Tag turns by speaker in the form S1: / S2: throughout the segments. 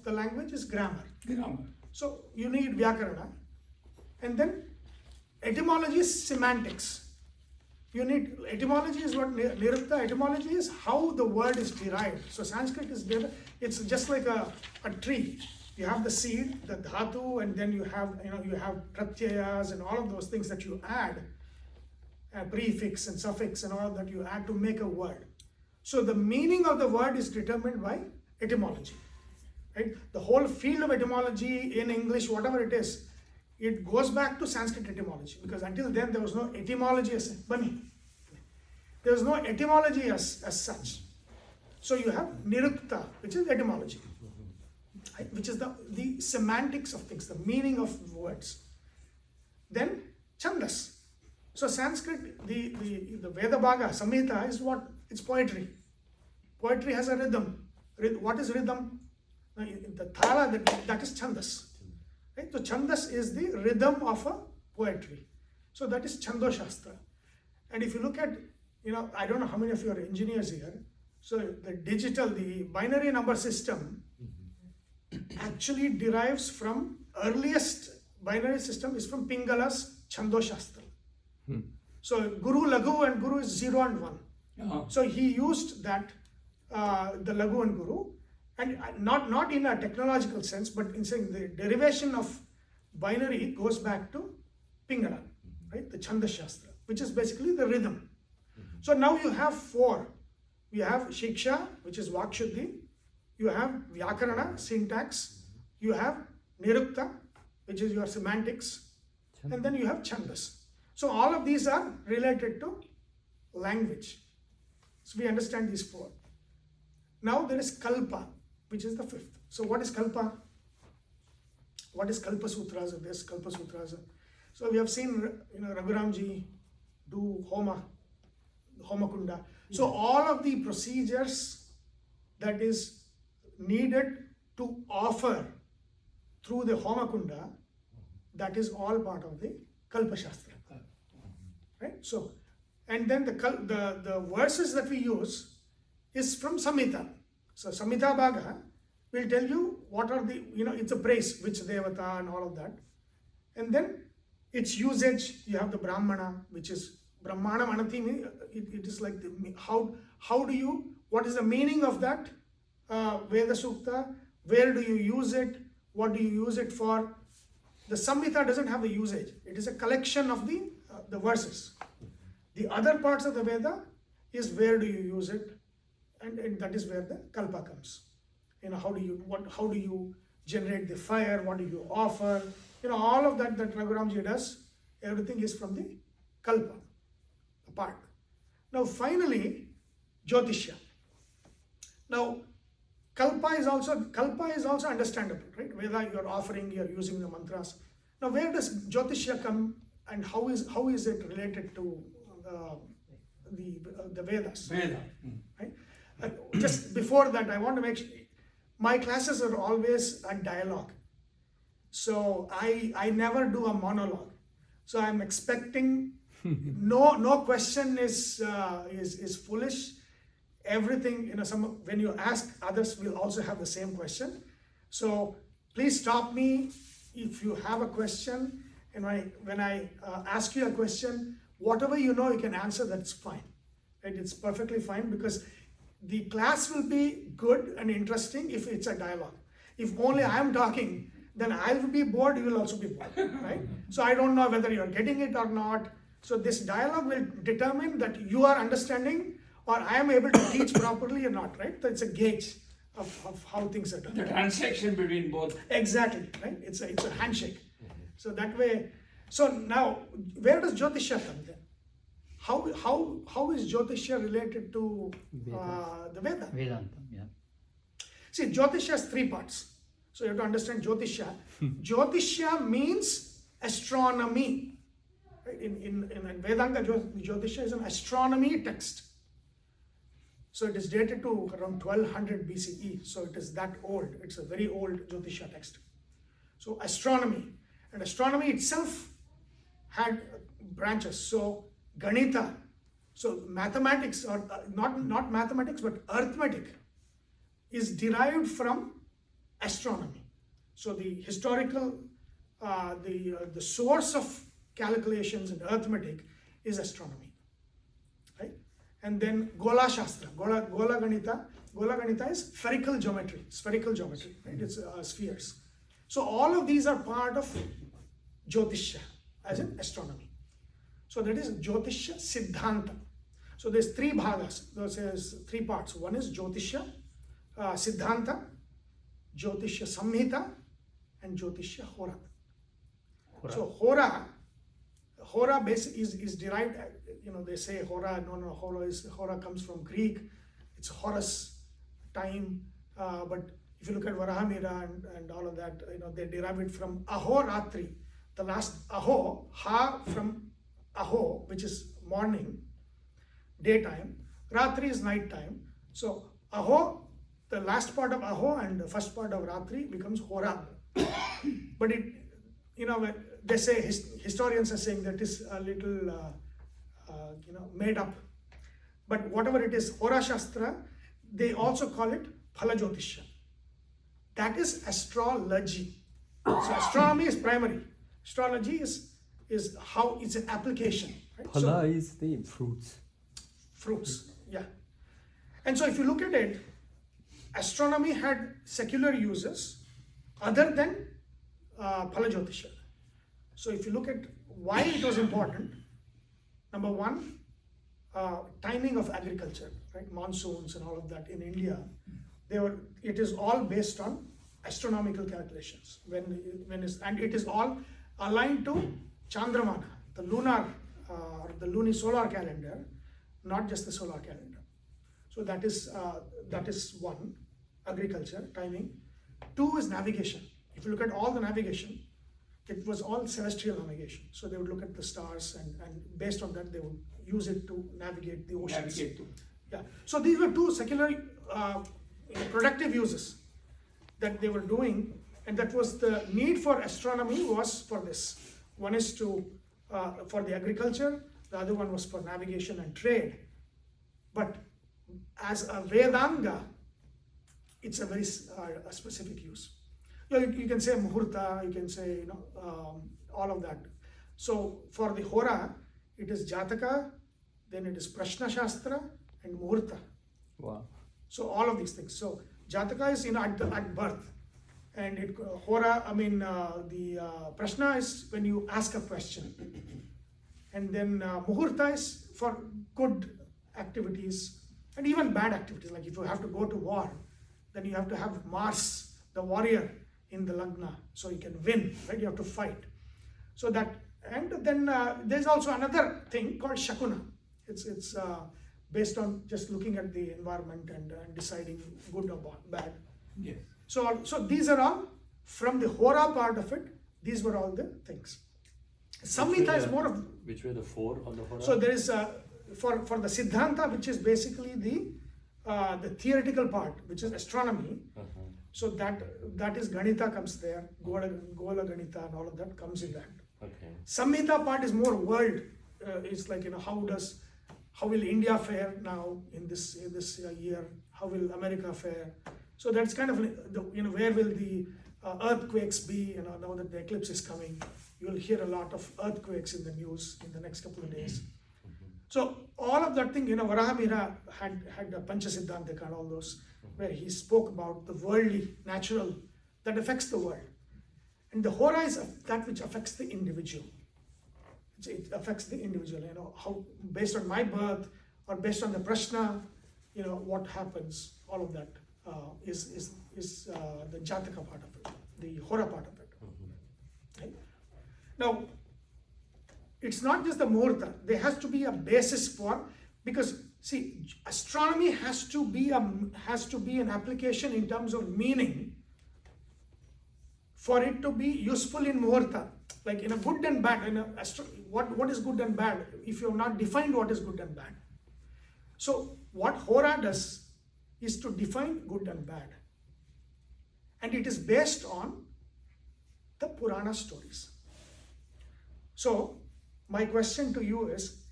S1: the language is grammar.
S2: Grammar.
S1: So you need Vyakarana. And then etymology is semantics. You need, etymology is what, Nirukta, etymology is how the word is derived. So Sanskrit is, it's just like a tree. You have the seed, the dhatu, and then you have pratyayas and all of those things that you add, a prefix and suffix and all that you add to make a word. So the meaning of the word is determined by etymology. Right? The whole field of etymology in English, whatever it is, it goes back to Sanskrit etymology, because until then there was no etymology as Bani. There was no etymology as such. So you have Nirukta, which is etymology, right? Which is the semantics of things, the meaning of words. Then Chandas. So Sanskrit, the Veda Bhaga, Samhita is what? It's poetry. Poetry has a rhythm. What is rhythm? The Thala, that is Chandas. Right? So Chandas is the rhythm of a poetry. So that is Chando Shastra. And if you look at, I don't know how many of you are engineers here. So the binary number system actually derives from, earliest binary system is from Pingala's Chando Shastra. So Guru, Laghu and Guru is 0 and 1. So he used that, the Laghu and Guru, and not in a technological sense, but in saying the derivation of binary goes back to Pingala, right? The Chanda Shastra, which is basically the rhythm. So now you have 4. You have Shiksha, which is Vakshuddhi. You have Vyakarana, syntax. You have Nirukta, which is your semantics. And then you have Chandas. So all of these are related to language. So we understand these 4. Now there is Kalpa, which is the 5th. So what is Kalpa? What is Kalpa Sutras of this, Kalpa Sutras? So we have seen, Raghuramji do Homa Kunda. So all of the procedures that is needed to offer through the Homa Kunda, that is all part of the Kalpa Shastra. Right? So, and then the verses that we use is from Samhita. So Samhita Bhaga will tell you what are the, it's a praise, which Devata and all of that. And then its usage, you have the Brahmana, which is Brahmana Manati, it is like what is the meaning of that Veda Sukta, where do you use it, what do you use it for? The Samhita doesn't have a usage, it is a collection of the verses. The other parts of the Veda is where do you use it, and that is where the Kalpa comes. How do you generate the fire, what do you offer, all of that Raghuramji does, everything is from the Kalpa part. Now finally, Jyothishya. Now Kalpa is also understandable, right? Whether you're offering, you're using the mantras. Now where does Jyothishya come, and how is it related to the Vedas?
S2: Veda.
S1: Right? Just before that, I want to make sure, my classes are always a dialogue. So I never do a monologue. So I'm expecting no question is foolish. Everything, when you ask, others will also have the same question. So please stop me if you have a question, and when I ask you a question, whatever you can answer, that's fine. Right? It's perfectly fine, because the class will be good and interesting if it's a dialogue. If only I am talking, then I will be bored, you will also be bored, right? So I don't know whether you are getting it or not. So this dialogue will determine that you are understanding, or I am able to teach properly or not, right? So it's a gauge of how things are done.
S2: The transaction between both.
S1: Exactly, right? It's a handshake. So that way, so now, where does Jyothishya come then? How is Jyothishya related to the Veda?
S3: Vedanta, yeah.
S1: See, Jyothishya has 3 parts. So you have to understand Jyothishya. Jyothishya means astronomy. In Vedanga, Jyothishya is an astronomy text. So it is dated to around 1200 BCE. So it is that old. It's a very old Jyothishya text. So astronomy. And astronomy itself had branches. So Ganita, so mathematics, or not mathematics, but arithmetic, is derived from astronomy. So the historical, the source of calculations and arithmetic is astronomy, right? And then Gola Shastra, Gola Ganita. Gola Ganita is spherical geometry, right? It's spheres. So all of these are part of Jyothishya, as in astronomy. So that is Jyothishya Siddhanta. So there's three bhagas, there's three parts. One is Jyothishya Siddhanta, Jyothishya Samhita, and Jyothishya Hora. So Hora is derived, they say Hora, no, Hora comes from Greek. It's Horus, time, but if you look at Varahamira and all of that, they derive it from Ahoratri. The last Aho, Ha from Aho, which is morning, daytime. Ratri is night time. So Aho, the last part of Aho and the first part of Ratri becomes Hora. But they say, historians are saying that is a little, made up. But whatever it is, Hora Shastra, they also call it Phala Jyothishya. That is astrology. So astronomy is primary. Astrology is how it's an application. Right?
S2: Phala is the fruits.
S1: Fruits, yeah. And so if you look at it, astronomy had secular uses other than Phala Jyothishya. So if you look at why it was important, number one, timing of agriculture, right? Monsoons and all of that in India, it is all based on astronomical calculations. And it is all aligned to Chandramana, the lunar or the lunisolar calendar, not just the solar calendar. So that is one, agriculture, timing. Two is navigation. If you look at all the navigation, it was all celestial navigation. So they would look at the stars and based on that they would use it to navigate the oceans. Yeah. So these were two secular productive uses that they were doing, and that was the need for astronomy was for this. One is for the agriculture, the other one was for navigation and trade. But as a Vedanga, it's a very a specific use. You can say Muhurta, you can say all of that. So for the Hora, it is Jataka, then it is Prashna Shastra and Muhurta.
S2: Wow.
S1: So all of these things. So Jataka is at birth, and Hora, the Prashna is when you ask a question, and then Muhurta is for good activities and even bad activities. Like if you have to go to war, then you have to have Mars, the warrior, in the Lagna, so you can win, right? You have to fight. So that, and then there's also another thing called Shakuna. It's based on just looking at the environment and deciding good or bad.
S3: Yes.
S1: So these are all from the Hora part of it. These were all the things. Samhita is more of.
S2: Which were the four on the Hora?
S1: So there is for the Siddhanta, which is basically the theoretical part, which is astronomy. So that is Ganita comes there, Gola Ganita and all of that comes in that.
S2: Okay.
S1: Samhita part is more world. It's like how will India fare now in this year? How will America fare? So that's kind of where will the earthquakes be? Now that the eclipse is coming, you'll hear a lot of earthquakes in the news in the next couple of days. So all of that thing, Varahamira had the Panchasiddhantika and all those, where he spoke about the worldly, natural, that affects the world. And the Hora is that which affects the individual. It affects the individual, how based on my birth or based on the Prashna, what happens, all of that is the Jataka part of it, the Hora part of it. Right? Now, it's not just the Muhurta, there has to be a basis for, because see, astronomy has to be an application in terms of meaning for it to be useful in Muhurta. Like in a good and bad, what is good and bad if you have not defined what is good and bad. So what Hora does is to define good and bad. And it is based on the Purana stories. So my question to you is,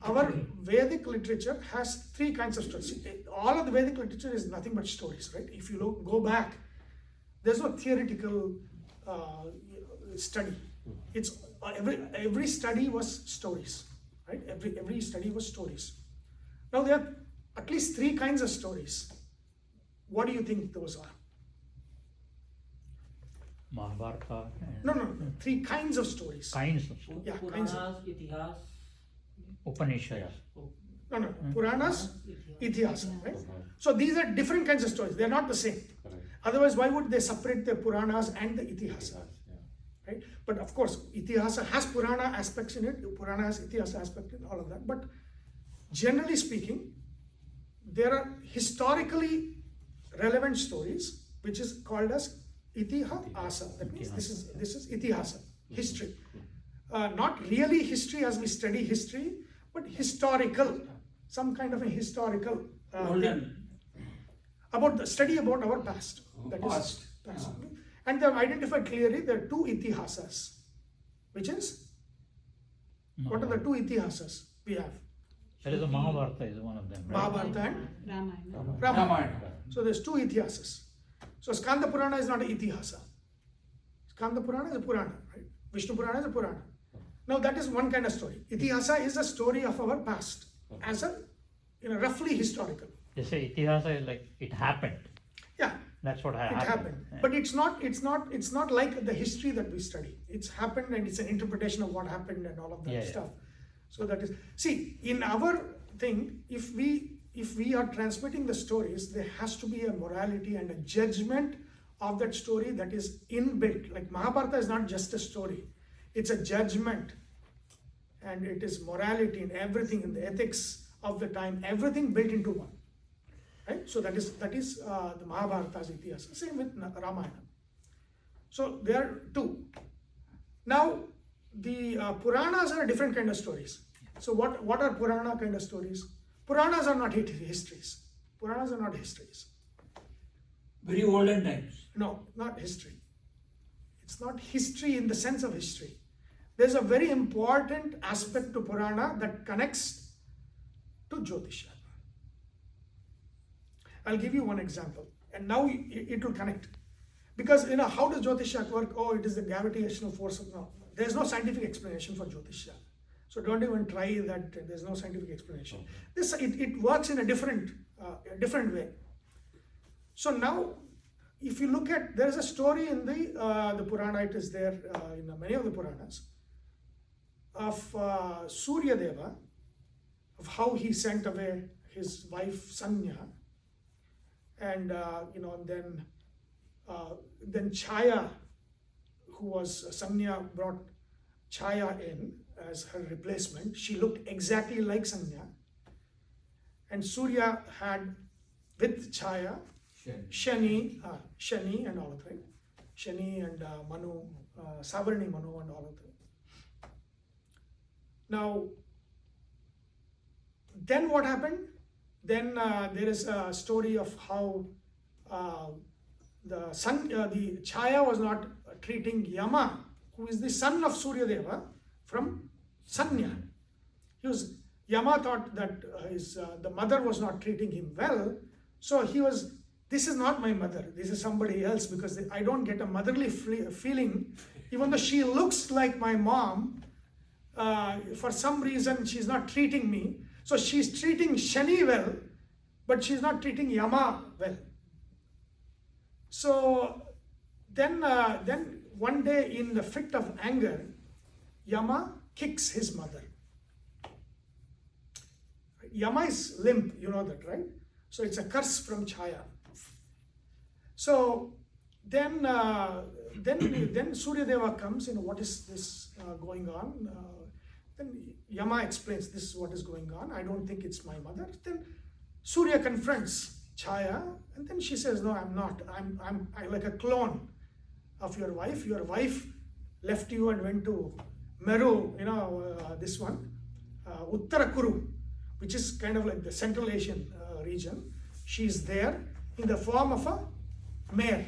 S1: our Vedic literature has three kinds of stories. All of the Vedic literature is nothing but stories, right? If you go back, There's no theoretical study. It's every study was stories, right? Every study was stories. Now there are at least 3 kinds of stories. What do you think those are?
S2: Mahabharata.
S1: No. 3 kinds of stories.
S2: Kinds of stuff.
S1: Yeah, kinds of.
S3: Puranas, Itihas.
S2: Upanishads.
S1: No. Puranas, Itihasa, right? So these are different kinds of stories. They are not the same. Otherwise, why would they separate the Puranas and the Itihasa? Right? But of course, Itihasa has Purana aspects in it. Purana has Itihasa aspect in all of that. But generally speaking, there are historically relevant stories, which is called as Itihasa. That means this is Itihasa, history. Not really history as we study history, but historical, some kind of a historical about the study about our past. That is past. And they have identified clearly there are 2 Itihasas, which is what are the 2 Itihasas we have?
S2: That is the Mahabharata is one of them, right?
S1: Mahabharata and
S4: Ramayana.
S1: Ramayana. So there's 2 Itihasas. So Skanda Purana is not an Itihasa. Skanda Purana is a Purana, right? Vishnu Purana is a Purana. Now that is one kind of story. Itihasa is a story of our past, as a roughly historical.
S2: They say Itihasa is like it happened.
S1: Yeah,
S2: That's what
S1: it
S2: happened.
S1: happened.
S2: Yeah.
S1: But it's not like the history that we study. It's happened and it's an interpretation of what happened and all of that stuff. So that is, see, in our thing, if we are transmitting the stories, there has to be a morality and a judgment of that story that is inbuilt. Like Mahabharata is not just a story, it's a judgment, and it is morality and everything in the ethics of the time, everything built into one. Right? So that is the Mahabharata's Itihasa. Same with Ramayana. So there are 2. Now the Puranas are a different kind of stories. So what are Purana kind of stories? Puranas are not histories. Puranas are not histories.
S3: Very olden times.
S1: No, not history. It's not history in the sense of history. There's a very important aspect to Purana that connects to Jyothishya. I'll give you one example, and now it will connect. Because how does Jyothishya work? Oh, it is the gravitational force. No, there's no scientific explanation for Jyothishya. So don't even try that. There's no scientific explanation. It works in a different way. So now, if you look at, there is a story in the Purana. It is there in many of the Puranas of Surya Deva, of how he sent away his wife Sanya, and then Chaya, who was Sanya, brought Chaya in as her replacement. She looked exactly like Sanya, and Surya had with Chaya Shani and all of them, Shani and Manu, Savarni Manu and all of them. Now, then what happened? Then there is a story of how the Chaya was not treating Yama, who is the son of Surya Deva from Sanya. Yama thought that the mother was not treating him well, so this is not my mother, this is somebody else, because I don't get a motherly feeling, even though she looks like my mom. For some reason she's not treating me. So she's treating Shani well, but she's not treating Yama well. So then one day, in the fit of anger, Yama kicks his mother. Yama is limp, you know that, right? So it's a curse from Chaya. So then Surya Deva comes, what is this going on? Then Yama explains, this is what is going on. I don't think it's my mother. Then Surya confronts Chaya, and then she says, no, I'm not. I'm like a clone of your wife. Your wife left you and went to Meru, this one, Uttarakuru, which is kind of like the Central Asian region. She's there in the form of a mare,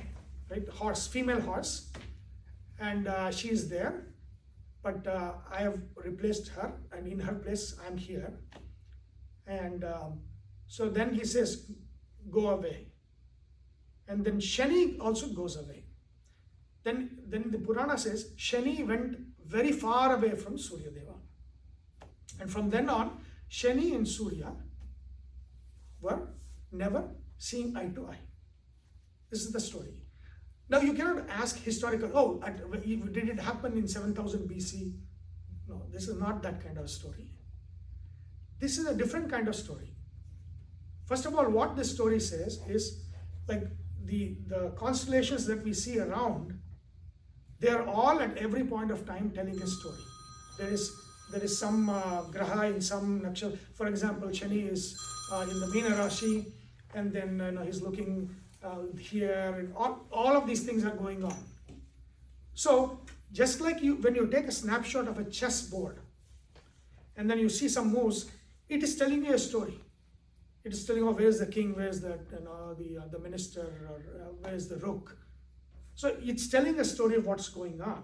S1: right? Horse, female horse, and she is there. But I have replaced her, and in her place I'm here. And so then he says, go away. and then Shani also goes away. Then the Purana says Shani went very far away from Surya Deva. And from then on, Shani and Surya were never seeing eye to eye. This is the story. Now you cannot ask historical, did it happen in 7000 BC? No, this is not that kind of story. This is a different kind of story. First of all, what this story says is, like the constellations that we see around, they are all at every point of time telling a story. There is some graha in some nakshatra. For example, Shani is in the Meena Rashi, and then he's looking here, and all of these things are going on. So just like when you take a snapshot of a chessboard, and then you see some moves, it is telling you a story. It is telling, where's the king, where's the minister, or where's the rook. So it's telling a story of what's going on.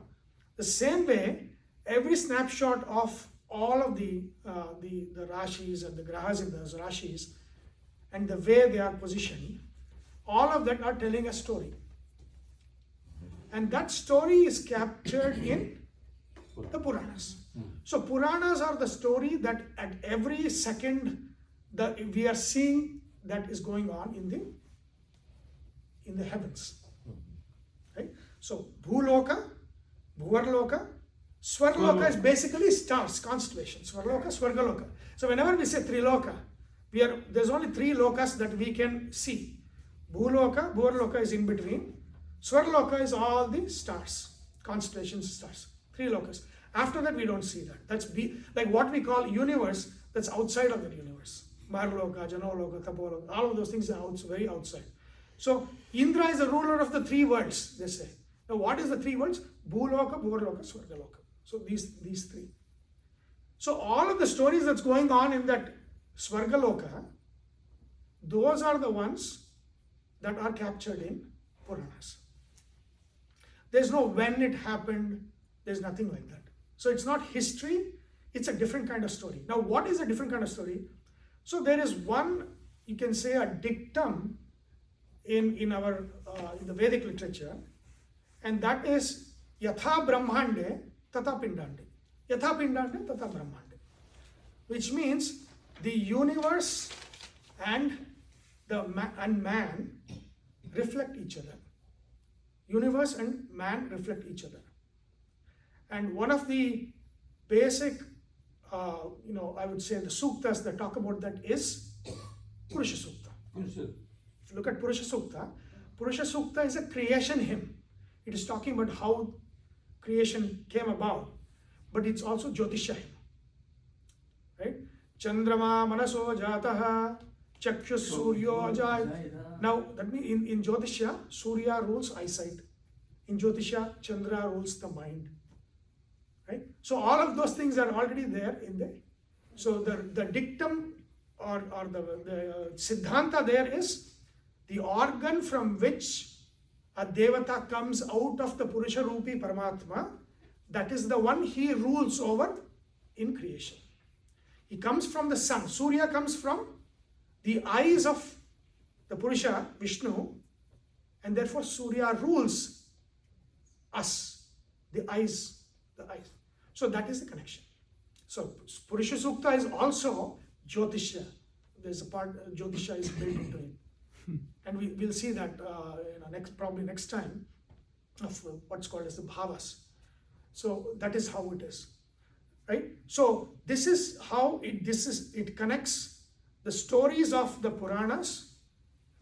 S1: The same way, every snapshot of all of the rashis and the grahas in those rashis, and the way they are positioned, all of that are telling a story. And that story is captured in the Puranas. So Puranas are the story that at every second we are seeing that is going on in the heavens. Right? So Bhuloka, Bhuvarloka, Swarloka is basically stars, constellations. Swarloka, Swargaloka. So whenever we say Triloka, there's only three lokas that we can see. Bhuloka, Bhuvarloka is in between. Swarloka is all the stars, constellations, stars. Three lokas. After that, we don't see that. That's like what we call universe, that's outside of that universe. Marloka, Janoloka, Tapoloka, all of those things are very outside. So Indra is the ruler of the three worlds, they say. Now what is the three worlds? Bhuloka, Bhuvarloka, Swargaloka. So these three. So all of the stories that's going on in that Swargaloka, those are the ones that are captured in Puranas. There's no when it happened, there's nothing like that. So it's not history, it's a different kind of story. Now what is a different kind of story? So there is one, you can say, a dictum in the Vedic literature, and that is Yatha Brahmande Tata Pindande. Yatha Pindande Tata Brahmande. Which means the universe and man reflect each other. Universe and man reflect each other. And one of the basic, I would say the suktas that talk about that is Purusha Sukta. If you look at Purusha Sukta is a creation hymn. It is talking about how creation came about, but it's also Jyothishya hymn. Right? Chandrama manaso jataha chakshus suryo ajay. Now that means in Jyothishya, Surya rules eyesight. In Jyothishya, Chandra rules the mind. Right? So all of those things are already there in there. So the dictum or the siddhanta there is the organ from which a devata comes out of the Purusha Rupi Paramatma, that is the one he rules over in creation. He comes from the sun. Surya comes from the eyes of the Purusha, Vishnu, and therefore Surya rules us, the eyes. So that is the connection. So Purusha Sukta is also Jyothishya. There's a part Jyothishya is built into it. And we'll see that probably next time of what's called as the bhavas. So that is how it is, right? So this is how it connects the stories of the Puranas.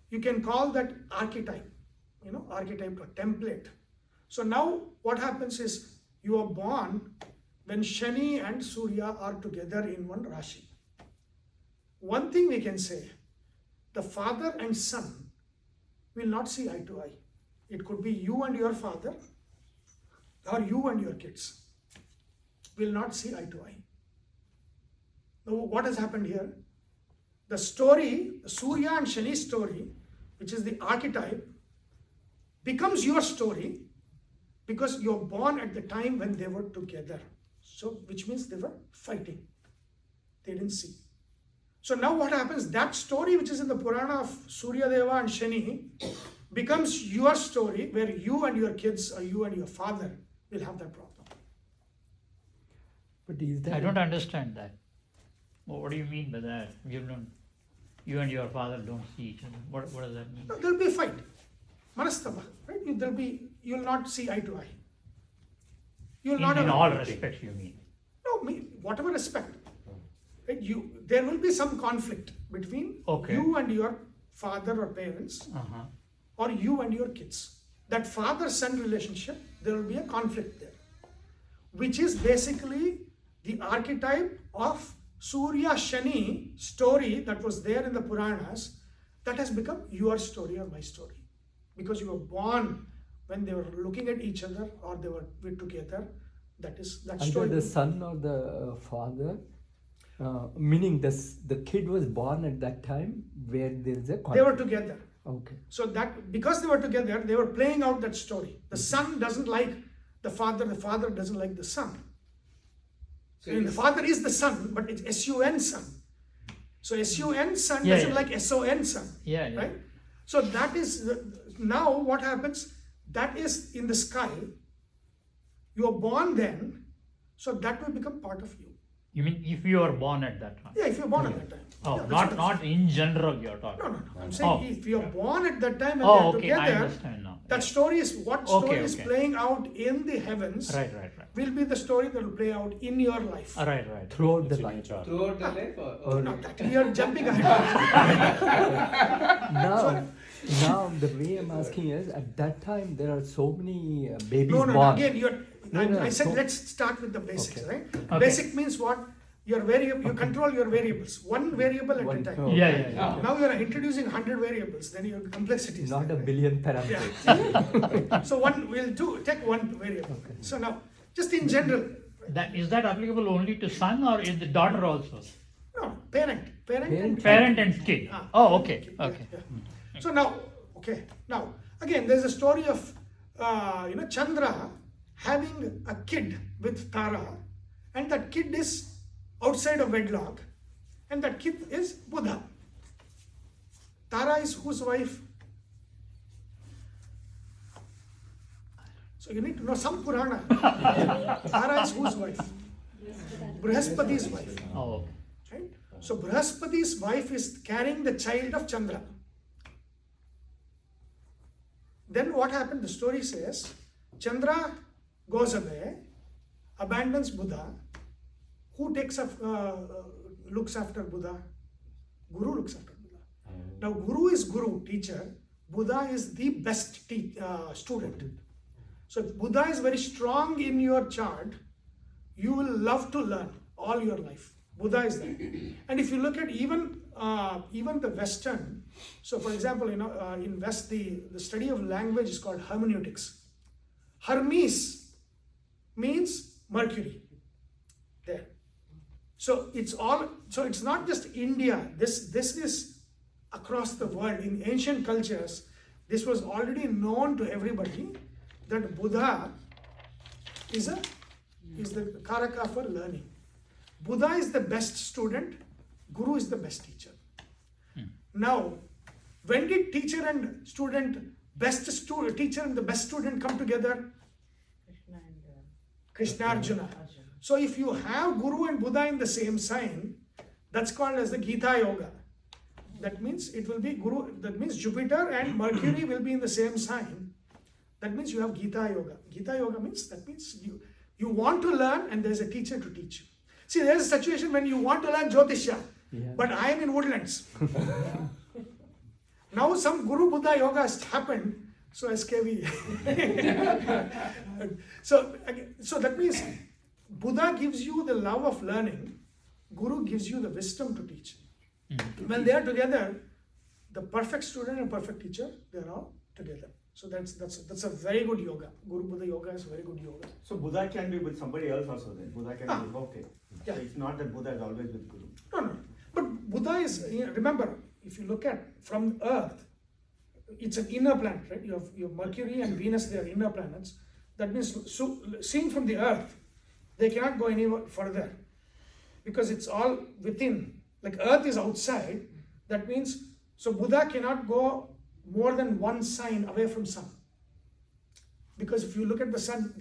S1: You can call that archetype, archetype or template. So now what happens is you are born when Shani and Surya are together in one Rashi. One thing we can say, the father and son will not see eye to eye. It could be you and your father, or you and your kids will not see eye to eye. Now what has happened here? The story, the Surya and Shani story, which is the archetype, becomes your story because you're born at the time when they were together. So, which means they were fighting. They didn't see. So now what happens? That story which is in the Purana of Surya Deva and Shani becomes your story where you and your kids or you and your father will have that problem.
S4: But is that
S2: I don't understand that. What do you mean by that? You and your father don't see each other. What does that mean?
S1: No, there'll be a fight. Manastama, right? You'll not see eye to eye. You'll not
S2: In
S1: have
S2: all respects, you mean?
S1: No, whatever respect. Right? There will be some conflict between
S2: Okay.
S1: you and your father or parents,
S2: Uh-huh.
S1: or you and your kids. That father-son relationship, there will be a conflict there, which is basically the archetype of Surya Shani story that was there in the Puranas, that has become your story or my story. Because you were born when they were looking at each other or they were together. That
S4: either
S1: story.
S4: the son or the father? Meaning the kid was born at that time where there is a conflict.
S1: They were together.
S4: Okay.
S1: So that because they were together, they were playing out that story. The son doesn't like the father doesn't like the son.
S3: So
S1: I mean, the father is the son, but it's S-U-N son. So S-U-N son
S2: Yeah,
S1: doesn't
S2: yeah.
S1: like S-O-N son.
S2: Yeah, yeah.
S1: Right? So that is, now what happens, that is in the sky. You are born then, so that will become part of you.
S2: You mean if you are born at that time?
S1: Yeah, if you're born at that time.
S2: Oh,
S1: Yeah, that's what I'm
S2: not in general you're talking.
S1: No. I'm saying
S2: Oh.
S1: if you're born at that time and
S2: Oh,
S1: they're
S2: okay, I
S1: together,
S2: understand now.
S1: that story is what story is
S2: Okay.
S1: playing out in the heavens
S2: Right.
S1: will be the story that will play out in your life.
S2: Right.
S4: Throughout the life.
S5: Throughout the life or
S1: Not that we are jumping ahead.
S4: Now the way I'm asking is, at that time there are so many babies
S1: No.
S4: born.
S1: Again, I said
S4: so-
S1: let's start with the basics,
S4: Okay.
S1: right?
S2: Okay.
S1: Basic means what? You control your variables, one variable at
S4: One-
S1: a time.
S4: oh.
S2: Yeah.
S1: Now you are introducing 100 variables, then your complexity is
S4: Not
S1: there,
S4: a
S1: right?
S4: billion parameters.
S1: Yeah. So take one variable.
S4: Okay.
S1: So now, just in general,
S2: Is that applicable only to son or is the daughter also?
S1: no, parent and
S2: Parent and kid.
S1: Ah,
S2: Oh, okay.
S1: Yeah,
S2: Okay.
S1: yeah. So now, again, there's a story of Chandra having a kid with Tara, and that kid is outside of wedlock, and that kid is Buddha. Tara is whose wife? So you need to know some Purana. Tara is whose wife? Brihaspati's wife.
S2: Oh, okay.
S1: Right? So Brihaspati's wife is carrying the child of Chandra. Then what happened? The story says Chandra goes away, abandons Buddha. Who looks after Buddha? Guru looks after Buddha. Now Guru is Guru, teacher. Buddha is the best student. So if Buddha is very strong in your chart, you will love to learn all your life. Buddha is there. And if you look at even the Western, so for example, in West, the study of language is called hermeneutics. Hermes means Mercury. There. So it's not just India. This is across the world. In ancient cultures, this was already known to everybody that Buddha is the Karaka for learning. Buddha is the best student, Guru is the best teacher. Now, when did teacher and student, teacher and the best student come together? Krishna Arjuna. So if you have Guru and Buddha in the same sign, that's called as the Gita Yoga. That means it will be Guru, that means Jupiter and Mercury will be in the same sign. That means you have Gita Yoga. Gita Yoga means, that means you want to learn and there's a teacher to teach you. See, there's a situation when you want to learn Jyothishya, but I am in Woodlands. Now some Guru Buddha Yoga has happened, so SKV. so that means Buddha gives you the love of learning, Guru gives you the wisdom to teach. When they are together, the perfect student and perfect teacher, they are all together. So that's a very good yoga. Guru Buddha Yoga is a very good yoga.
S6: So Buddha can be with somebody else also then. Buddha can be okay.
S1: Yeah.
S6: So it's not that Buddha is always with Guru.
S1: No. But Buddha is, remember, if you look at from Earth, it's an inner planet, right? You have Mercury and Venus, they are inner planets. That means, so seen from the Earth, they cannot go any further because it's all within. Like Earth is outside. That means, so Buddha cannot go more than one sign away from sun. Because if you look at the sun,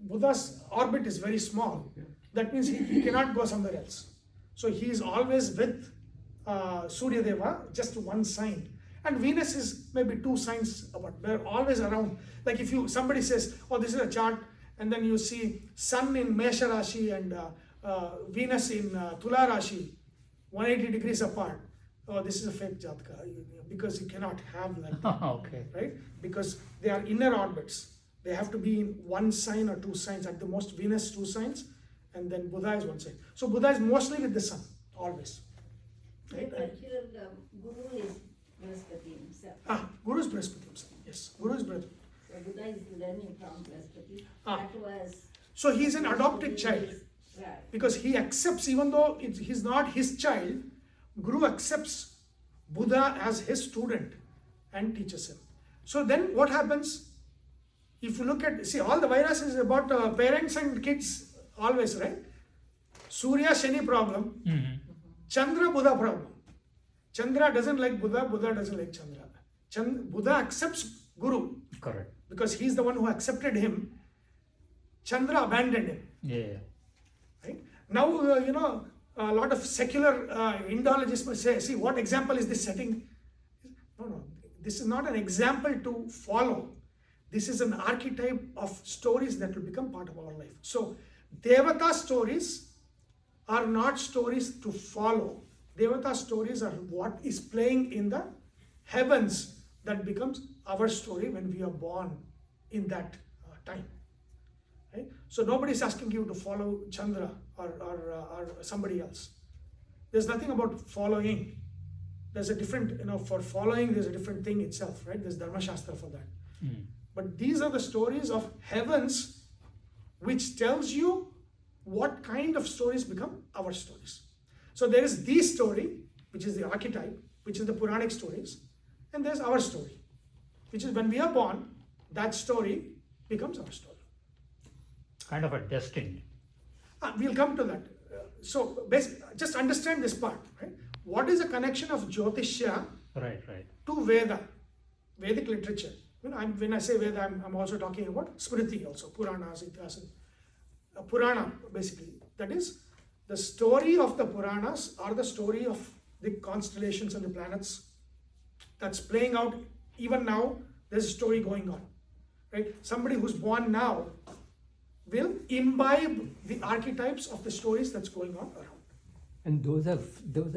S1: Buddha's orbit is very small. That means he cannot go somewhere else. So he is always with Surya Deva, just one sign. And Venus is maybe 2 signs apart. They're always around. Like if somebody says, oh, this is a chart, and then you see Sun in Mesha Rashi and Venus in Tula Rashi, 180 degrees apart. Oh, this is a fake Jataka, because you cannot have that.
S2: Okay.
S1: Right? Because they are inner orbits. They have to be in 1 sign or 2 signs. At the most, Venus 2 signs, and then Buddha is 1 sign. So Buddha is mostly with the sun, always. Right?
S5: But here the Guru is Brihaspati himself.
S1: Guru is Brihaspati himself. Yes, Guru is Brihaspati.
S5: So Buddha is learning from Brihaspati.
S1: Ah.
S5: That was.
S1: So he is an adopted child.
S5: Right.
S1: Because he accepts, even though he's not his child, Guru accepts Buddha as his student and teaches him. So then what happens? If you look at, see, all the virus is about parents and kids always, right? Surya Shani problem, Chandra Buddha problem. Chandra doesn't like Buddha, Buddha doesn't like Chandra. Buddha accepts Guru
S2: Correct.
S1: because he's the one who accepted him. Chandra abandoned him.
S2: Yeah.
S1: Right? Now, a lot of secular Indologists must say, see, what example is this setting? No, this is not an example to follow. This is an archetype of stories that will become part of our life. So, Devata stories are not stories to follow. Devata stories are what is playing in the heavens that becomes our story when we are born in that time. Right? So nobody is asking you to follow Chandra or somebody else. There's nothing about following. There's a different, for following, there's a different thing itself, right? There's Dharma Shastra for that. But these are the stories of heavens which tells you what kind of stories become our stories. So there is the story, which is the archetype, which is the Puranic stories, and there's our story, which is when we are born, that story becomes our story.
S2: Kind of a destined.
S1: We'll come to that. So just understand this part, right? What is the connection of Jyothishya
S2: Right.
S1: to Veda, Vedic literature? When I say Veda, I'm also talking about Smriti also, Puranas, Itihas. Purana, basically. That is, the story of the Puranas are the story of the constellations and the planets that's playing out. Even now, there's a story going on. Right? Somebody who's born now will imbibe the archetypes of the stories that's going on around.
S4: And those are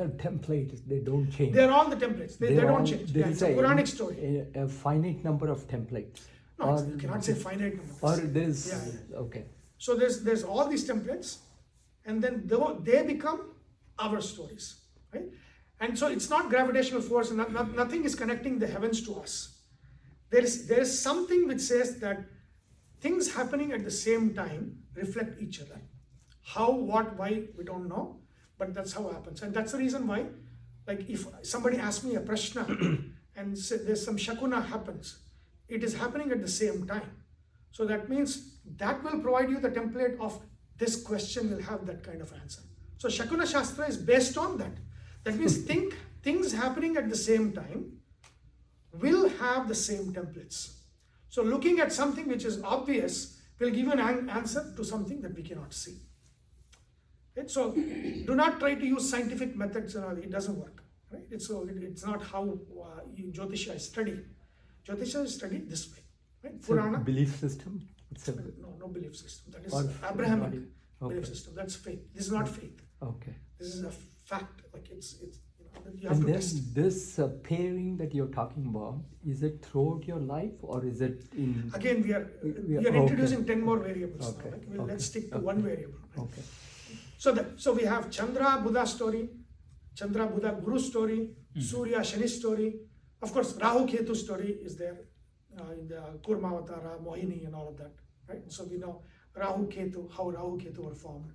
S4: templates. They don't change.
S1: They're all the templates. They don't change.
S4: There
S1: It's
S4: is
S1: a Puranic story.
S4: A finite number of templates.
S1: No, you cannot say finite numbers.
S4: Or there's
S1: Yeah.
S4: okay.
S1: So there's all these templates, and then they become our stories, right? And so it's not gravitational force. Nothing is connecting the heavens to us. There is something which says that things happening at the same time reflect each other. How, what, why, we don't know, but that's how it happens. And that's the reason why, like if somebody asks me a prashna and there's some shakuna happens, it is happening at the same time. So that means that will provide you the template of this question will have that kind of answer. So Shakuna Shastra is based on that. That means things happening at the same time will have the same templates. So looking at something which is obvious will give you an answer to something that we cannot see. Right? So do not try to use scientific methods and all. It doesn't work. Right? It's not how Jyothishya is studied. Jyothishya is studied this way. Right?
S4: It's a belief system.
S1: No belief system. That is
S4: Or
S1: Abrahamic
S4: okay.
S1: belief system. That's faith. This is not faith.
S4: Okay.
S1: This is a fact. Like it's you have
S4: And
S1: to
S4: then
S1: test.
S4: this pairing that you're talking about, is it throughout your life or is it in?
S1: Again, we are
S4: okay.
S1: introducing 10 more variables
S4: Okay.
S1: now. Like,
S4: Okay.
S1: Let's stick to
S4: Okay.
S1: one variable. Right?
S4: Okay.
S1: So we have Chandra Buddha story, Chandra Buddha Guru story, Surya Shani story. Of course, Rahu Ketu story is there in the Kurmavatara, Mohini, and all of that. Right? So we know Rahu Ketu, how Rahu Ketu were formed.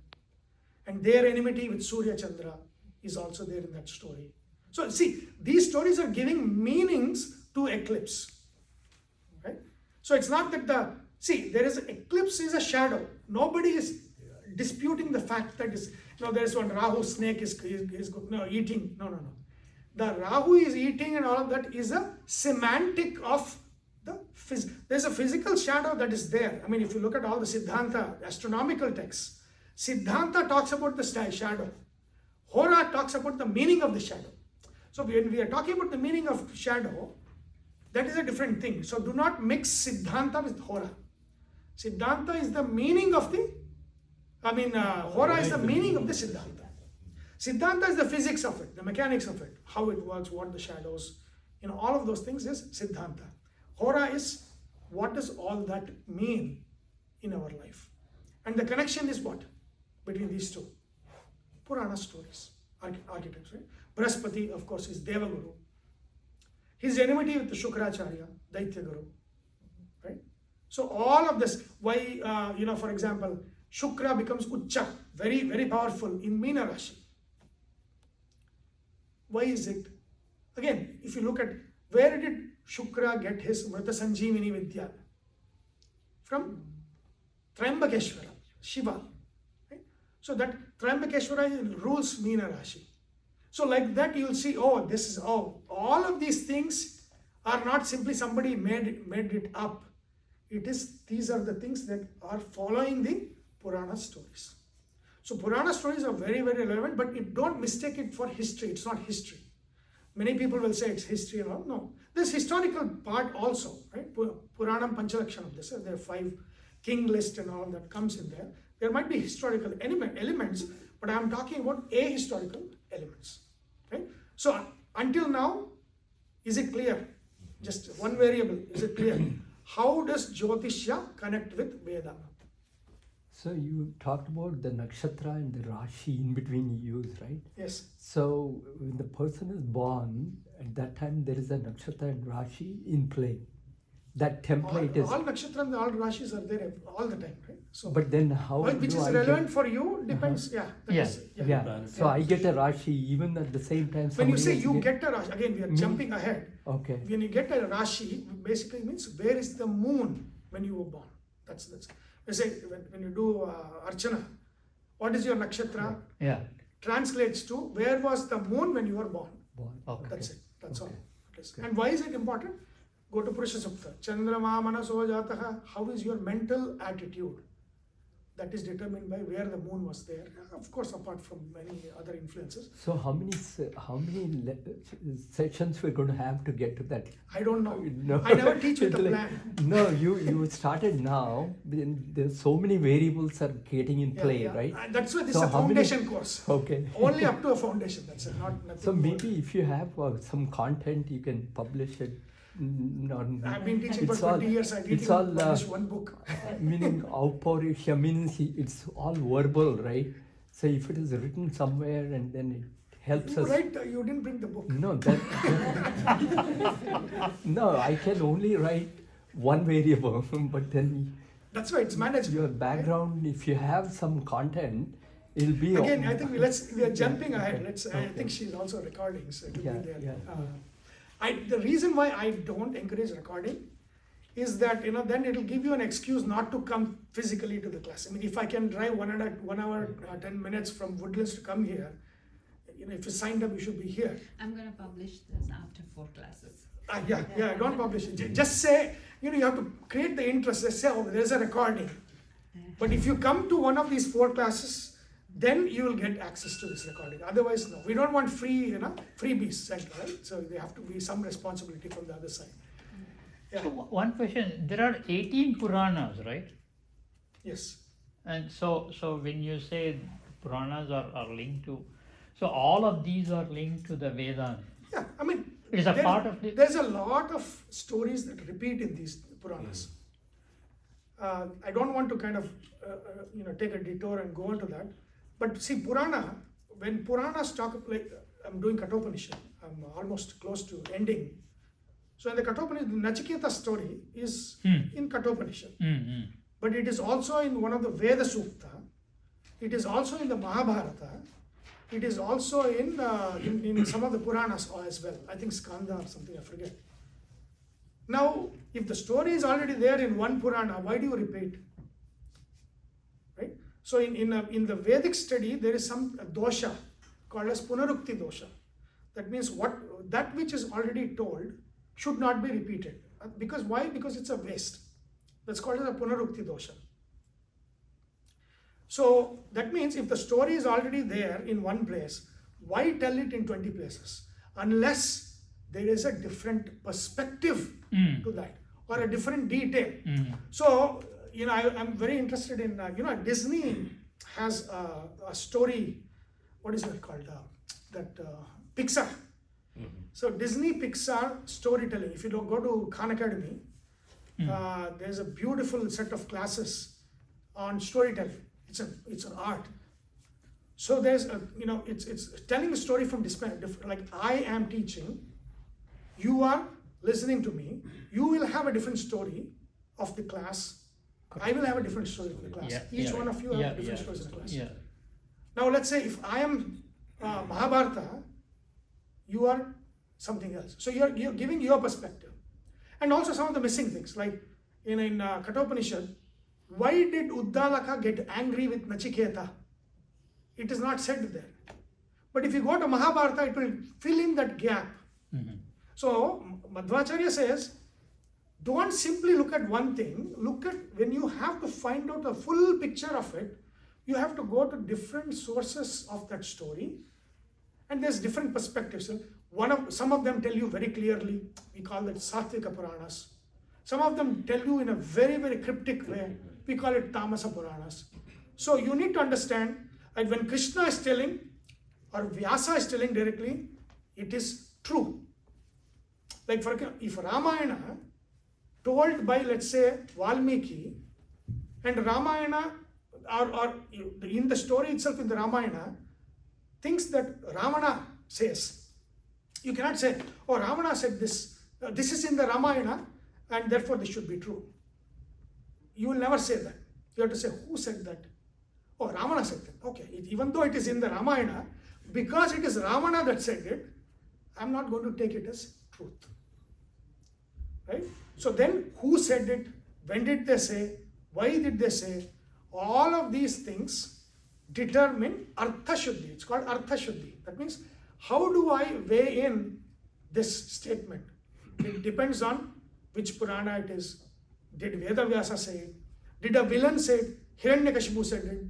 S1: And their enmity with Surya Chandra is also there in that story. So see, these stories are giving meanings to eclipse. Right? So it's not that there is eclipse is a shadow. Nobody is disputing the fact that there is one Rahu snake is eating. No. the Rahu is eating and all of that is a semantic of the there's a physical shadow that is there. I mean, if you look at all the Siddhanta, astronomical texts, Siddhanta talks about the shadow. Hora talks about the meaning of the shadow. So when we are talking about the meaning of shadow, that is a different thing. So do not mix Siddhanta with Hora. Siddhanta is the meaning of the, Hora is the meaning of the Siddhanta. Siddhanta is the physics of it, the mechanics of it, how it works, what the shadows, all of those things is Siddhanta. Hora is what does all that mean in our life. And the connection is what? Between these two. Purana stories, archetypes, right? Brahaspati, of course, is Devaguru. His enmity with the Shukracharya, Daitya Guru, right? So all of this, why, for example, Shukra becomes Ucha, very, very powerful in Meena Rashi. Why is it? Again, if you look at where did Shukra get his Mrita Sanjeevini Vidya? From Trambakeshwara, Shiva. Right? So that Trambakeshwara rules Meena Rashi. So like that you will see, all of these things are not simply somebody made it up. These are the things that are following the Purana stories. So Purana stories are very, very relevant, but don't mistake it for history. It's not history. Many people will say it's history and all. No. There's historical part also, right? Puranam Panchalakshanam. There are 5 king list and all that comes in there. There might be historical elements, but I'm talking about ahistorical elements. Right? So until now, is it clear? Just one variable, is it clear? How does Jyothishya connect with Vedanga?
S4: So you talked about the nakshatra and the rashi in between you use, right?
S1: Yes.
S4: So when the person is born, at that time there is a nakshatra and rashi in play. That template is...
S1: All nakshatra and all rashis are there all the time, right? So,
S4: but then how
S1: which
S4: do
S1: is
S4: I
S1: relevant
S4: get...
S1: for you depends,
S4: Yeah. So I get a rashi even at the same time...
S1: When you say you get a rashi, again we are jumping ahead.
S4: Okay.
S1: When you get a rashi, basically means where is the moon when you were born. That's let's say when you do Archana, what is your nakshatra?
S2: Yeah.
S1: Translates to where was the moon when you were born.
S2: Okay.
S1: That's it. That's all. And why is it important? Go to Purusha Sukta. Chandrama manaso jataha. How is your mental attitude? That is determined by where the moon was there. Of course, apart from many other influences.
S4: So how many sessions we're going to have to get to that?
S1: I don't know.
S4: No.
S1: I never teach with the plan.
S4: No, you started now. There's so many variables are getting in play, right?
S1: That's why this is a foundation course.
S4: Okay.
S1: Only up to a foundation. That's it. Not nothing.
S4: So
S1: more.
S4: maybe if you have some content, you can publish it.
S1: I've been teaching for 20 years. I didn't even publish one book.
S4: Meaning Aupaurisha means it's all verbal, right? So if it is written somewhere and then it helps us.
S1: Right, you didn't bring the book.
S4: No, no, I can only write one variable, but then
S1: that's why it's manageable.
S4: Your background, if you have some content, it'll be
S1: again. I think we are jumping ahead. I think she's also recording, so it'll be there.
S4: Yeah.
S1: The reason why I don't encourage recording is that then it'll give you an excuse not to come physically to the class. I mean, if I can drive 1 hour 10 minutes from Woodlands to come here, if you signed up, you should be here.
S5: I'm going to publish this after 4 classes.
S1: Don't publish it. Just say, you have to create the interest. Just say, there's a recording. But if you come to one of these 4 classes, then you will get access to this recording. Otherwise, no. We don't want freebies, right? So there have to be some responsibility from the other side. Yeah.
S2: So one question, there are 18 Puranas, right?
S1: Yes.
S2: And so when you say Puranas are linked to, so all of these are linked to the Vedanga.
S1: Yeah, I mean,
S2: it is a part of the...
S1: There's a lot of stories that repeat in these Puranas. I don't want to kind of, take a detour and go into that. But see, Purana, when Puranas talk, like I'm doing Kathopanishad, I'm almost close to ending. So in the Kathopanishad, the Nachiketa story is in Kathopanishad. But it is also in one of the Veda Sukta. It is also in the Mahabharata. It is also in some of the Puranas as well. I think Skanda or something, I forget. Now, if the story is already there in one Purana, why do you repeat? Right? So in the Vedic study, there is some dosha called as Punarukti dosha. That means that which is already told should not be repeated. Because why? Because it's a waste. That's called as a punarukti dosha. So that means if the story is already there in one place, why tell it in 20 places? Unless there is a different perspective to that or a different detail. So, I'm very interested in, Disney has a story, what is that called? Pixar. So Disney Pixar storytelling, if you don't go to Khan Academy, there's a beautiful set of classes on storytelling. It's an art. So there's it's telling a story from different, like I am teaching, you are listening to me, you will have a different story of the class, I will have a different story of the class. Each one of you have different stories in the class.
S2: Yeah.
S1: Now let's say if I am Mahabharata, you are something else. So you're giving your perspective. And also some of the missing things, like in Kathopanishad, why did Uddalaka get angry with Nachiketa? It is not said there. But if you go to Mahabharata, it will fill in that gap. So Madhvacharya says, don't simply look at one thing, look at, when you have to find out a full picture of it, you have to go to different sources of that story, and there's different perspectives. Some of them tell you very clearly, we call it Satvika Puranas. Some of them tell you in a very, very cryptic way, we call it Tamasa Puranas. So you need to understand that when Krishna is telling, or Vyasa is telling directly, it is true. Like for example, if Ramayana told by, let's say, Valmiki, and Ramayana, or in the story itself in the Ramayana, things that Ravana says, you cannot say, oh, Ravana said this, this is in the Ramayana, and therefore this should be true. You will never say that. You have to say, who said that? Oh, Ravana said that. Okay, even though it is in the Ramayana, because it is Ravana that said it, I'm not going to take it as truth. Right? So then, who said it? When did they say? Why did they say? All of these things determine Artha Shuddhi. It's called Artha Shuddhi. That means, how do I weigh in this statement? It depends on which Purana it is. Did Vedavyasa say it? Did a villain say it? Hiranyakashipu said it.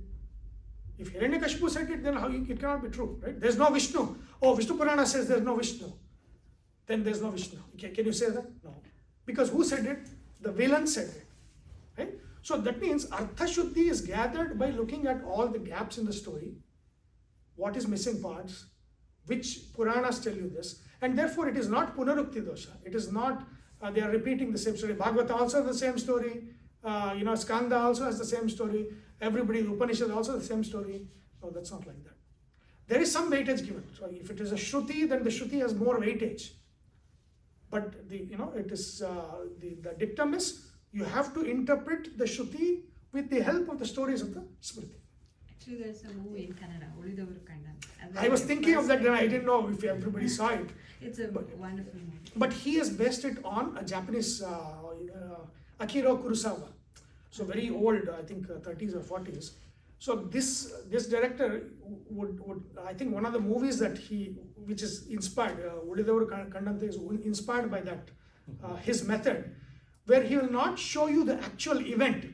S1: If Hiranyakashipu said it, then it cannot be true, right? There's no Vishnu. Oh, Vishnu Purana says there's no Vishnu. Then there's no Vishnu. Can you say that? No. Because who said it? The villain said it. Right? So that means Artha Shuddhi is gathered by looking at all the gaps in the story, what is missing parts, which Puranas tell you this, and therefore it is not Punarukti dosha. It is not, they are repeating the same story. Bhagavata also has the same story, Skanda also has the same story, everybody, Upanishad also has the same story. No, that's not like that. There is some weightage given. So if it is a Shruti, then the Shruti has more weightage. But it is the dictum is you have to interpret the Shruti with the help of the stories of the Smriti.
S5: Actually, there's a movie in Kannada, Ulidavaru Kannada.
S1: I was thinking of that, and I didn't know if everybody saw it.
S5: It's a wonderful movie.
S1: But he has based it on a Japanese Akira Kurosawa. So very old, I think 30s or 40s. So this director would I think one of the movies that which is inspired, Ulidavaru Kannada is inspired by that, his method, where he will not show you the actual event.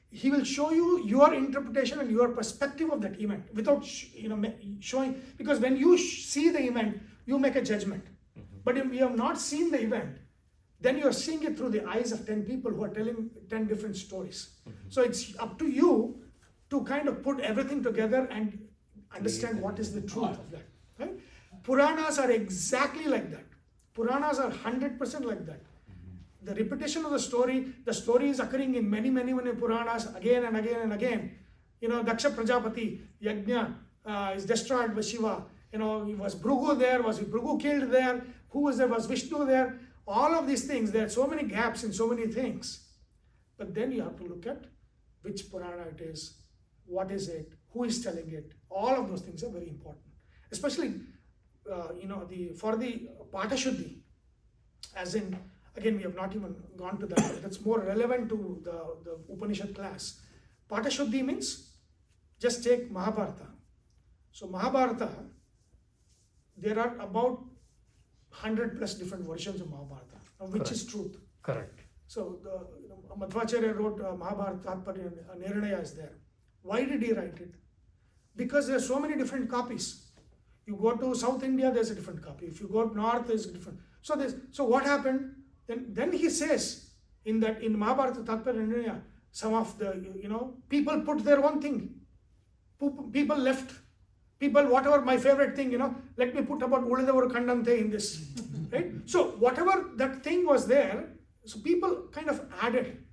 S1: He will show you your interpretation and your perspective of that event without showing, because when you see the event, you make a judgment. But if you have not seen the event, then you are seeing it through the eyes of 10 people who are telling 10 different stories. So it's up to you to kind of put everything together and understand what is the truth of that. Right? Puranas are exactly like that. Puranas are 100% like that. The repetition of the story is occurring in many, many, many Puranas again and again and again. Daksha Prajapati, Yajna is destroyed by Shiva. Was Bhrigu there? Was Bhrigu killed there? Who was there? Was Vishnu there? All of these things, there are so many gaps in so many things. But then you have to look at which Purana it is, what is it, who is telling it. All of those things are very important. Especially, for the Pata Shuddhi, as in, again, we have not even gone to that, but that's more relevant to the Upanishad class. Pata Shuddhi means, just take Mahabharata. So Mahabharata, there are about 100 plus different versions of Mahabharata. Now, which
S2: Correct.
S1: is truth?
S2: Correct.
S1: So Madhvacharya wrote Mahabharata Tatparya Nirnaya is there. Why did he write it? Because there are so many different copies. You go to South India, there's a different copy. If you go up north, there's a different. So what happened? Then he says in Mahabharata Tatparya Nirnaya, some of the people put their own thing. People left. People, whatever my favorite thing, let me put about Uladavar Kandante in this. Right? So whatever that thing was there, so people kind of added.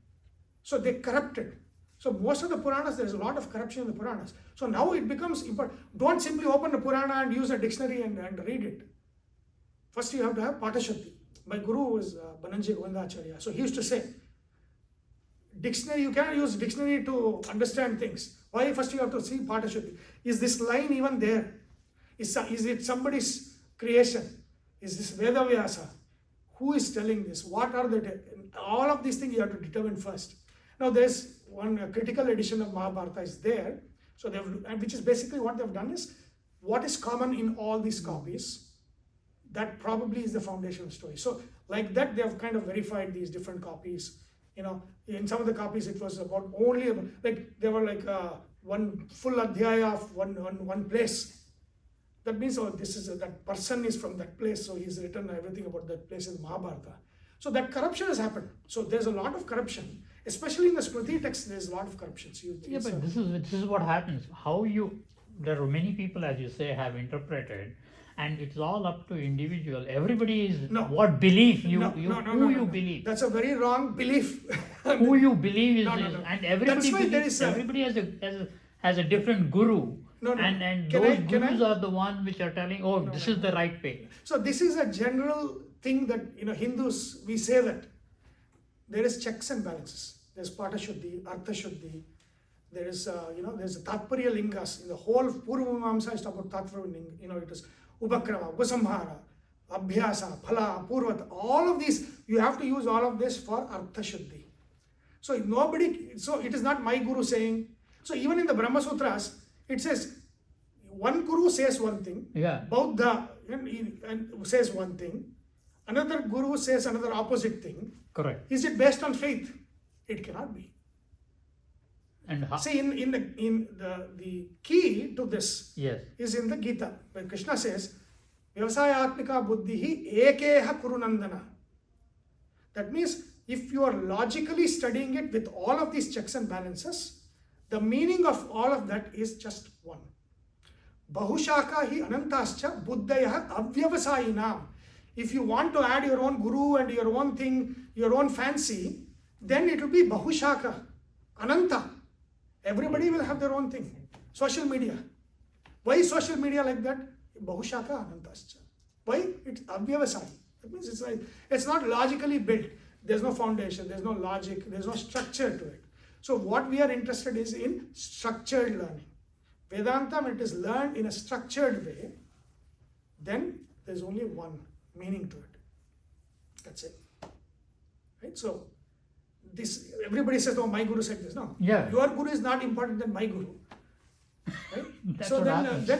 S1: So they corrupted. So most of the Puranas, there's a lot of corruption in the Puranas. So now it becomes important. Don't simply open the Purana and use a dictionary and read it. First you have to have Patashati. My guru was Bananji Govindacharya. So he used to say, dictionary, you cannot use dictionary to understand things. Why? First you have to see Patashati. Is this line even there? Is it somebody's creation? Is this Veda Vyasa? Who is telling this? What are all of these things you have to determine first. Now there's one critical edition of Mahabharata is there. So which is basically what they've done is, what is common in all these copies, that probably is the foundational story. So like that, they have kind of verified these different copies. In some of the copies, it was about they were like one full adhyaya of one place. That means, that person is from that place, so he's written everything about that place in Mahabharata. So that corruption has happened. So there's a lot of corruption, especially in the Smriti text. There's a lot of corruption. So
S2: But this is what happens. There are many people, as you say, have interpreted, and it's all up to individual. Everybody is what belief you believe.
S1: That's a very wrong belief.
S2: Who you believe is, and everybody
S1: That's why
S2: believes, everybody has a different guru. And those gurus are the ones which are telling, this is the right way.
S1: So this is a general thing that Hindus, we say that there is checks and balances. There's Patashuddhi, Artha Shuddhi. There is there's Tatparya Lingas. In the whole Purva Mimamsa is about Tatparya Linga. It is Upakrama, Upasamhara, Abhyasa, Phala, Purvata. All of these, you have to use all of this for Artha Shuddhi. So it is not my guru saying. So even in the Brahma Sutras, it says one guru says one thing, Bauddha says one thing, another guru says another opposite thing.
S2: Correct.
S1: Is it based on faith? It cannot be.
S2: And
S1: See, in the key to this is in the Gita, where Krishna says, Vyavasayatmika buddhihi ekeha kurunandana. That means if you are logically studying it with all of these checks and balances, the meaning of all of that is just one. Bahushaka hi anantascha buddhaya avyavasayinam. If you want to add your own guru and your own thing, your own fancy, then it will be Bahushaka, Ananta. Everybody will have their own thing. Social media. Why is social media like that? Bahushaka Anantascha. Why? It's Avyavasai. That means it's not logically built. There's no foundation, there's no logic, there's no structure to it. So what we are interested is in structured learning. Vedanta, when it is learned in a structured way, then there's only one meaning to it. That's it. Right? So this, everybody says, my guru said this. No. Your guru is not important than my guru. Right? So then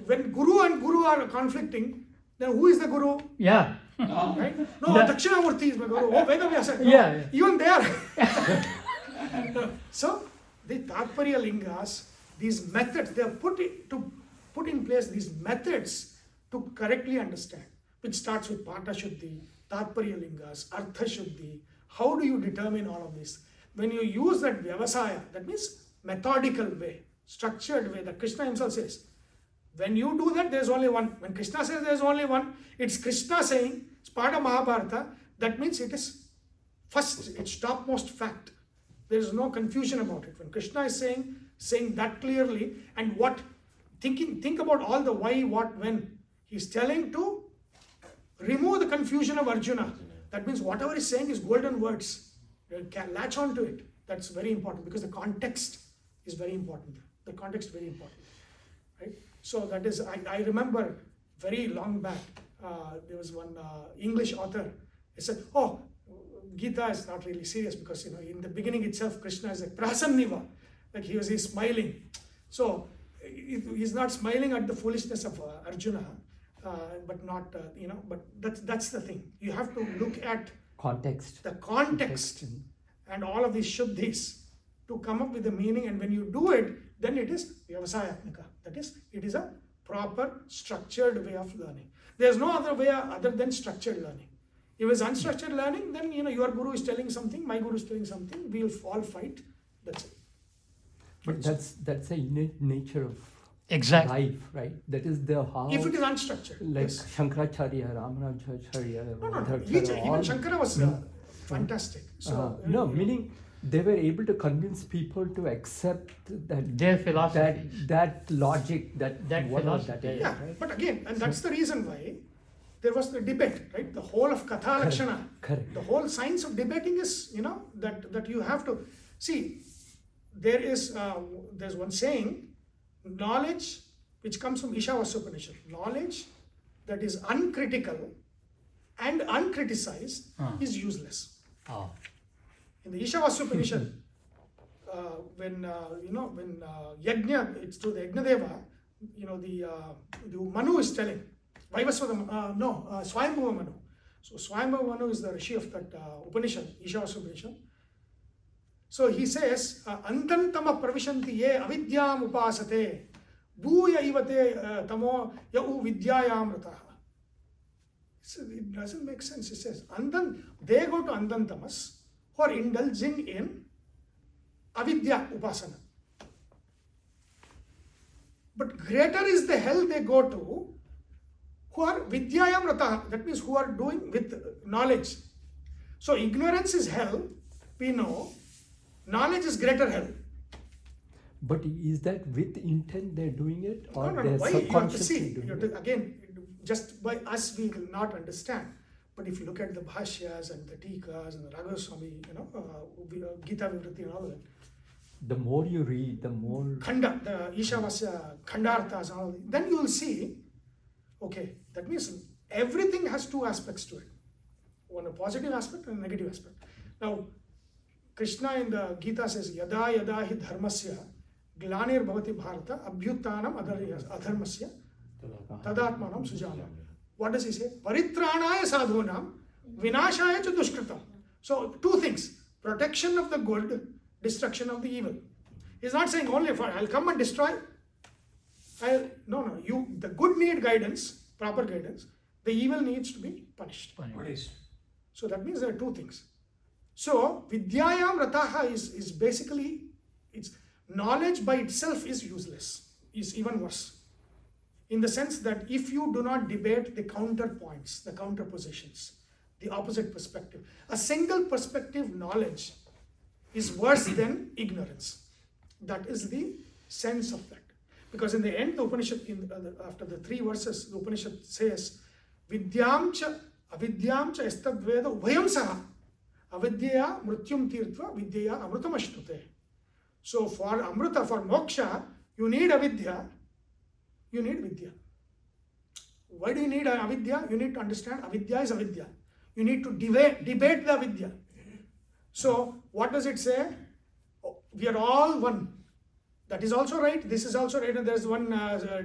S1: when guru and guru are conflicting, then who is the guru?
S2: Yeah.
S1: Right? No, Dakshinamurti is my guru. Veda Vyasa. No, even there. So the Tatparya Lingas, these methods, they have put in place these methods to correctly understand, which starts with Pata Shuddhi, Tatparya Lingas, Artha Shuddhi. How do you determine all of this? When you use that Vyavasaya, that means methodical way, structured way, that Krishna himself says. When you do that, there's only one. When Krishna says there's only one, it's Krishna saying, it's part of Mahabharata, that means it is first, it's topmost fact. There is no confusion about it. When Krishna is saying that clearly, and think about all the why, what, when. He's telling to remove the confusion of Arjuna. That means whatever he's saying is golden words. You can latch on to it. That's very important because the context is very important. The context is very important. Right? So that is, I remember very long back, there was one English author. He said, Gita is not really serious because, in the beginning itself, Krishna is like prasanniva, like he's smiling. So he's not smiling at the foolishness of Arjuna. but not, but that's the thing. You have to look at
S4: Context.
S1: the context and all of these shuddhis to come up with the meaning, and when you do it, then it is vyavasayatmika. That is, it is a proper structured way of learning. There's no other way other than structured learning. If it's unstructured learning, then your guru is telling something, my guru is telling something, we'll all fight. That's it.
S4: But that's the innate nature of
S2: Exactly.
S4: life, right? That is the how.
S1: If it is unstructured,
S4: Like
S1: yes.
S4: Shankaracharya, Ramanujacharya,
S1: No.
S4: Madhvacharya,
S1: Even
S4: all-
S1: Shankara was fantastic. So
S4: no, meaning they were able to convince people to accept that
S2: Their philosophy.
S4: that logic, that whatever
S2: philosophy,
S4: that is,
S1: yeah,
S4: right?
S1: but again, and that's the reason why there was the debate, right? The whole of Katha Lakshana,
S4: Correct.
S1: the whole science of debating is, that you have to see. There's one saying, knowledge which comes from Ishavasya Upanishad, knowledge that is uncritical and uncriticized is useless.
S2: Oh.
S1: In the Ishavasya Upanishad, when Yajna, it's to the Yajnadeva, the Manu is telling, Swayambhuva Manu. So Swayambhuva Manu is the Rishi of that Upanishad, Ishavasya Upanishad. So he says, Antantama pravishanti ye avidyam upasate bhuya ivate tamo yau vidyayam rataha. It doesn't make sense. It says, they go to Andantamas who are indulging in avidya upasana. But greater is the hell they go to who are vidyayam rataha. That means who are doing with knowledge. So ignorance is hell, we know. Knowledge is greater hell.
S4: But is that with intent they're doing it, or
S1: No.
S4: they're
S1: Why? You have to
S4: subconsciously
S1: see.
S4: doing
S1: You have
S4: it?
S1: to, again, just by us we will not understand. But if you look at the bhashyas and the tikas and the Raghuswami, Gita Vivriti and all that,
S4: The more you read, the more
S1: Khanda, the Ishavasya, Khandarthas and all that, then you will see, okay, that means everything has two aspects to it. One a positive aspect and a negative aspect. Now, Krishna in the Gita says, Yada yada hi dharmasya glanir bhavati bharata abhyuttanam adharmasya tadatmanam sujana. What does he say? Paritranaya sadhunam vinashaya cha dushkritam. So, two things. Protection of the good, destruction of the evil. He's not saying only for I'll come and destroy. No. The good need guidance, proper guidance. The evil needs to be punished. So that means there are two things. So vidyayam rataha is basically, it's knowledge by itself is useless, is even worse. In the sense that if you do not debate the counterpoints, the counterpositions, the opposite perspective, a single perspective knowledge is worse than ignorance. That is the sense of that. Because in the end, the Upanishad, after the 3 verses, the Upanishad says, Vidyamcha avidyamcha estadveda ubhayam saha avidyaya mrityum tirtva vidyaya amrutam ashtute. So for amruta, for moksha, you need avidya, you need vidya. Why do you need avidya? You need to understand avidya is avidya. You need to debate the avidya. So what does it say? We are all one. That is also right. This is also right. And there is one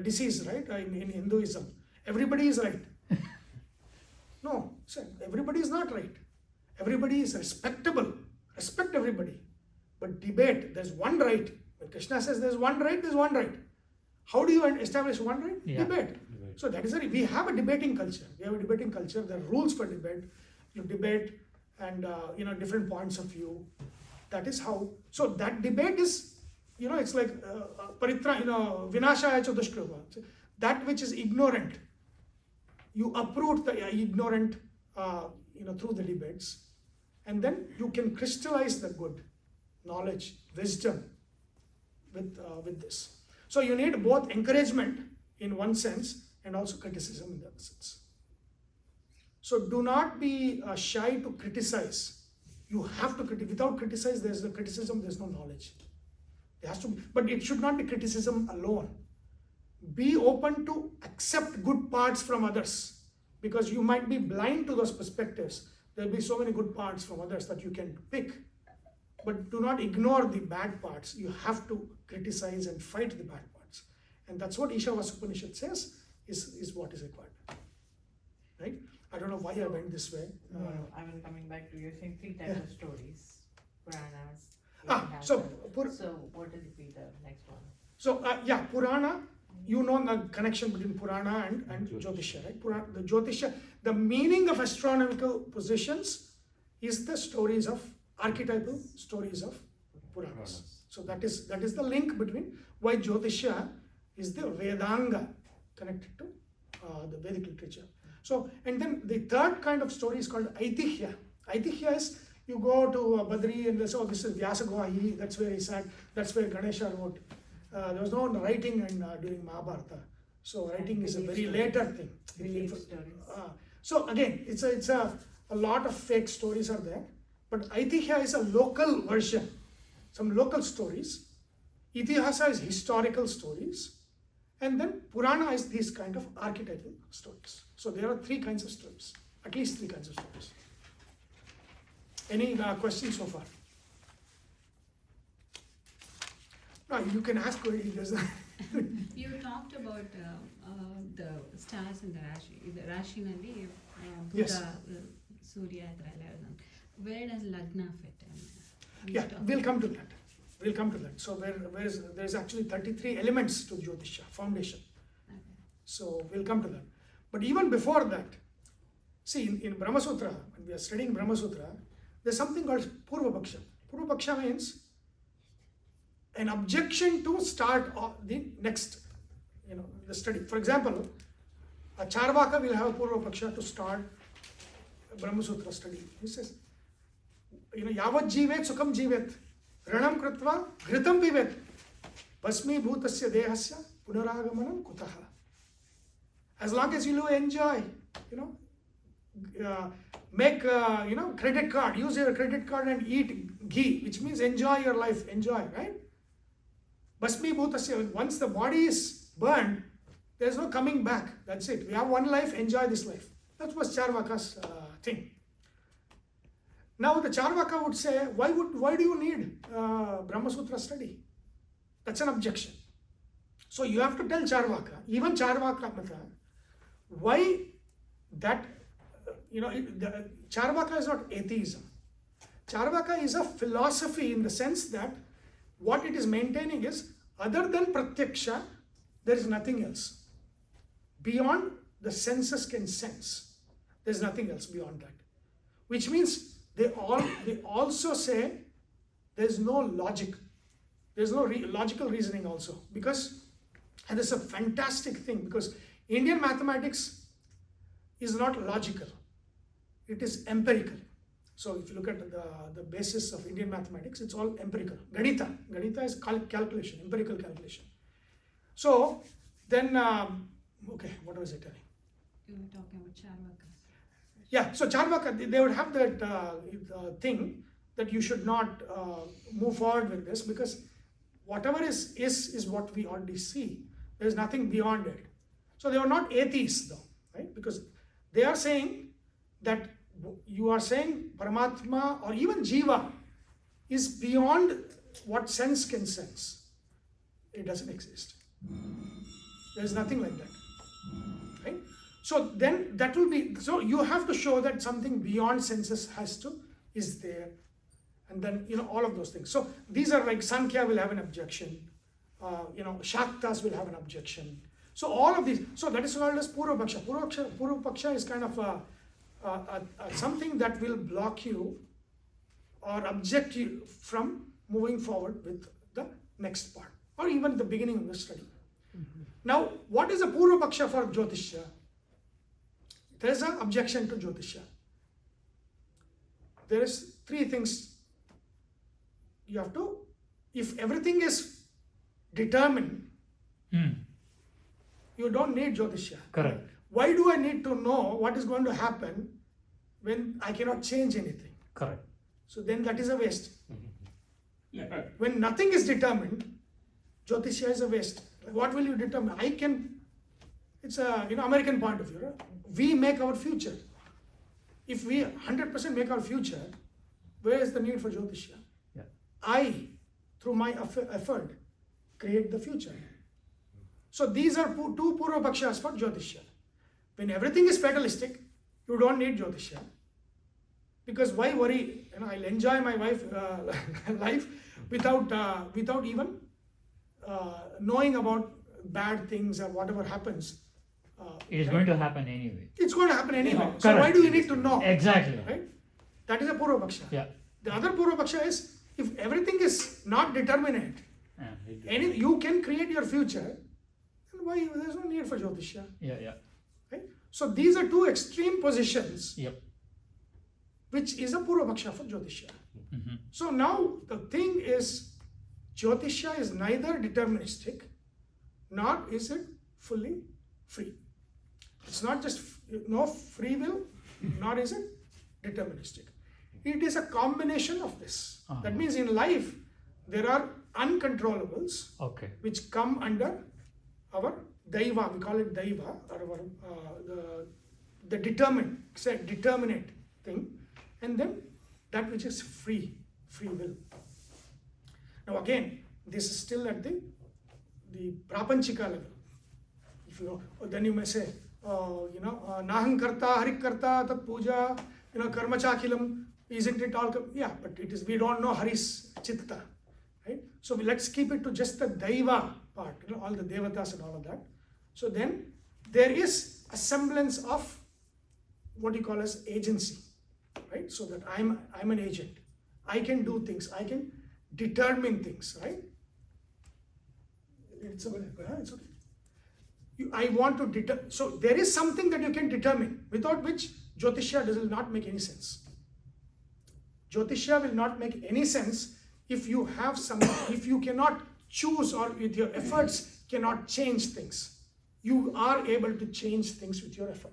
S1: disease, right, in Hinduism. Everybody is right. No, everybody is not right. Everybody is respectable. Respect everybody. But debate, there's one right. When Krishna says there's one right, there's one right. How do you establish one right?
S2: Yeah.
S1: Debate. So that is it. We have a debating culture. There are rules for debate. You debate and different points of view. That is how. So that debate is, it's like paritra, vinashaya cha dushkriva. That which is ignorant, you uproot the ignorant, through the debates, and then you can crystallize the good knowledge, wisdom with this. So you need both encouragement in one sense and also criticism in the other sense. So do not be shy to criticize. You have to criticize. Without criticize, there's no criticism, there's no knowledge. There has to be, but it should not be criticism alone. Be open to accept good parts from others, because you might be blind to those perspectives. There'll be so many good parts from others that you can pick. But do not ignore the bad parts. You have to criticize and fight the bad parts. And that's what Ishavasya Upanishad says. is what is required. Right? I don't know why I went this way.
S7: No, I was coming back to you saying 3 types of stories, Puranas.
S1: So,
S7: So what is the next one?
S1: So yeah, Purana, you know the connection between Purana and Jyothishya, right? The Jyothishya, the meaning of astronomical positions is the stories of, archetypal stories of Puranas. So that is the link between why Jyothishya is the Vedanga connected to the Vedic literature. So, and then the third kind of story is called Aitihya. Aitihya is, you go to Badri and they say, oh, this is Vyasa Guha, that's where he sat, that's where Ganesha wrote. There was no writing during Mahabharata. So writing is a very later thing.
S7: Belief stories.
S1: So again, it's a lot of fake stories are there. But Aitihya is a local version, some local stories. Itihasa is historical stories. And then Purana is these kind of archetypal stories. So there are 3 kinds of stories, at least 3 kinds of stories. Any questions so far? No, you can ask what he does.
S8: You talked about the stars and the Rashi Nali, Buddha,
S1: Yes.
S8: Surya, where does Lagna fit in?
S1: Yeah, we'll come to that. We'll come to that. So there's actually 33 elements to Jyothishya, foundation.
S8: Okay.
S1: So we'll come to that. But even before that, see in Brahma Sutra, when we are studying Brahma Sutra, there's something called Purva Paksha. Purva Paksha means an objection to start the next, the study. For example, a Charvaka will have a Purva Paksha to start Brahma Sutra study. He says, Yavat Jivet Sukham Jivet Ranam Kritva Ghritam Pivet Basmi Bhutasya Dehasya Punaragamanam Kutaha. As long as you enjoy, make credit card, use your credit card and eat ghee, which means enjoy your life, enjoy, right? Basmi Bhutasya, once the body is burned, there's no coming back. That's it. We have one life, enjoy this life. That was Charvaka's thing. Now the Charvaka would say, why do you need Brahma Sutra study? That's an objection. So you have to tell Charvaka, even Charvaka Mata, why that, Charvaka is not atheism. Charvaka is a philosophy in the sense that what it is maintaining is, other than Pratyaksha, there is nothing else. Beyond the senses can sense. There is nothing else beyond that. Which means they also say there is no logic. There is no logical reasoning also. Because, and this is a fantastic thing, because Indian mathematics is not logical. It is empirical. So if you look at the basis of Indian mathematics, it's all empirical. Ganita. Ganita is calculation, empirical calculation. So then, okay, what was I telling?
S8: You were talking about Charvaka.
S1: Yeah, so Charvaka, they would have that thing that you should not move forward with this, because whatever is what we already see. There is nothing beyond it. So they were not atheists though, right? Because they are saying that you are saying Paramatma or even Jiva is beyond what sense can sense. It doesn't exist. There is nothing like that, right? So then that will be, so you have to show that something beyond senses is there. And then, all of those things. So these are like Sankhya will have an objection, Shaktas will have an objection. So all of these, so that is called as Purva Paksha. Purva Paksha is kind of something that will block you or object you from moving forward with the next part or even the beginning of the study. Mm-hmm. Now, what is a Purva Paksha for Jyothishya? There is an objection to Jyothishya. There is 3 things you have to, if everything is determined, you don't need Jyothishya.
S2: Correct.
S1: Why do I need to know what is going to happen when I cannot change anything?
S2: Correct.
S1: So then that is a waste. When nothing is determined, Jyothishya is a waste. What will you determine? It's a American point of view. Right? We make our future. If we 100% make our future, where is the need for Jyothishya?
S2: Yeah.
S1: I, through my effort, create the future. So these are two Purva Pakshas for Jyothishya. When everything is fatalistic, you don't need Jyothishya. Because why worry? I'll enjoy my life without even knowing about bad things or whatever happens.
S2: It is going to happen anyway.
S1: It's going to happen anyway.
S2: Yeah,
S1: So why
S2: correct.
S1: do you need to know?
S2: Exactly.
S1: Right? That is a Purva Paksha.
S2: Yeah.
S1: The other Purva Paksha is if everything is not determinate, you can create your future, then why there's no need for Jyothishya.
S2: Yeah.
S1: Right? So these are two extreme positions,
S2: Yep.
S1: which is a Purva Paksha for Jyothishya.
S2: Mhm.
S1: So now the thing is, Jyothishya is neither deterministic, nor is it fully free. It's not just no free will, nor is it deterministic. It is a combination of this.
S2: Uh-huh.
S1: That means in life, there are uncontrollables
S2: Okay.
S1: which come under our daiva, we call it daiva, or our, the determinate thing, and then that which is free will. Now again, this is still at the prapanchika level. If you then you may say, naham karta, harik karta, tat puja, karma chakilam, isn't it all? Yeah, but it is, we don't know Hari's chitta, right? So let's keep it to just the daiva part, all the devatas and all of that. So then there is a semblance of what you call as agency, right? So that I'm an agent. I can do things. I can determine things, right? It's okay. It's okay. I want to determine. So there is something that you can determine, without which Jyothishya does not make any sense. Jyothishya will not make any sense if you have if you cannot choose or with your efforts cannot change things. You are able to change things with your effort.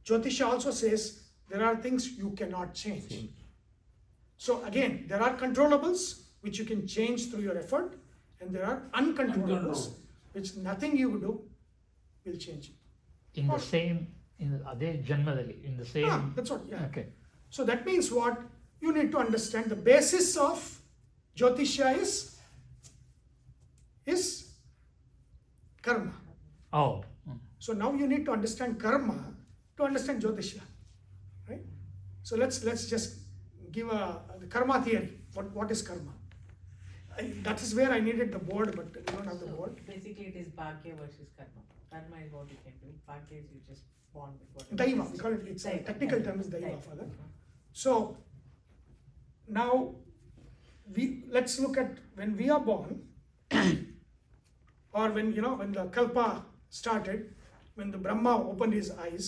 S1: Jyothishya also says there are things you cannot change. So again, there are controllables which you can change through your effort, and there are uncontrollables which nothing you do will change.
S2: In the same, ಅದೇ ಜನ್ಮದಲ್ಲಿ, in the same.
S1: That's what. Yeah.
S2: Okay.
S1: So that means what? You need to understand the basis of Jyothishya is karma.
S2: Oh.
S1: So now you need to understand karma to understand Jyothishya, right? So let's just give the karma theory. What is karma? That is where I needed the board, but we don't have the board.
S7: Basically, it is bhagya versus karma. Karma is what you can do. Bhagya is you just born with what.
S1: Daiva, we call it. It's a
S7: Daiva,
S1: technical
S7: daiva,
S1: term is daiva
S7: daiva.
S1: for that. So now let's look at when we are born, or when when the kalpa started, when the Brahma opened his eyes,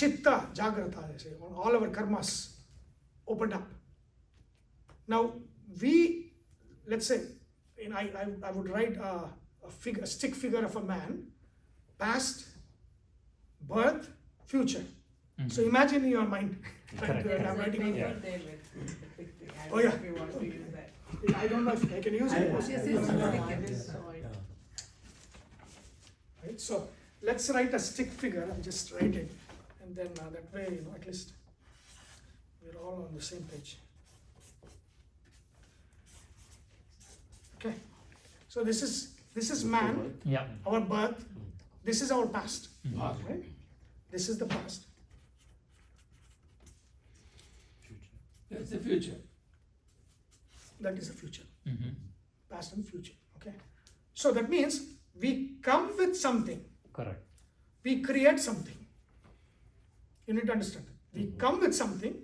S1: chitta jagrata, they say, all our karmas opened up. Now let's say, I would write a stick figure of a man, past, birth, future.
S2: Mhm.
S1: So imagine in your mind.
S2: Correct.
S1: I'm writing on
S7: Paper
S1: that.
S7: there with
S1: Oh, yeah.
S7: If you want to use that.
S1: I don't know if I can use it.
S7: I just saw it.
S1: Right? So let's write a stick figure and just write it, and then that way, at least we're all on the same page. Okay. So this is man,
S2: Yeah.
S1: our birth. This is our past. Right? This is the past.
S3: That's the future.
S1: That is the future.
S2: Mhm.
S1: Past and future. Okay. So that means we come with something.
S2: Correct.
S1: We create something. You need to understand. We come with something.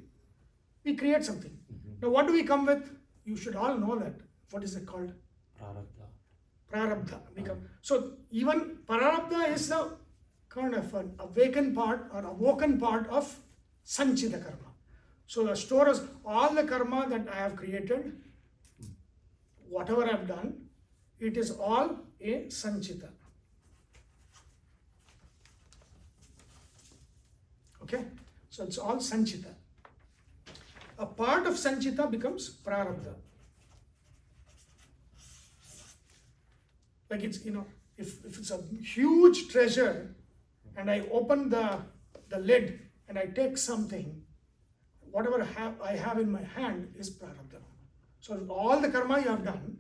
S1: We create something. Now, what do we come with? You should all know that. What is it called? Prarabdha. So even prarabdha is the kind of an awakened part or awoken part of sanchita karma. So the stores all the karma that I have created, whatever I have done, it is all a sanchita. Okay, so it's all sanchita. A part of sanchita becomes prarabdha. Like it's, if it's a huge treasure and I open the lid and I take something, whatever I have in my hand is prarabdha. So all the karma you have done,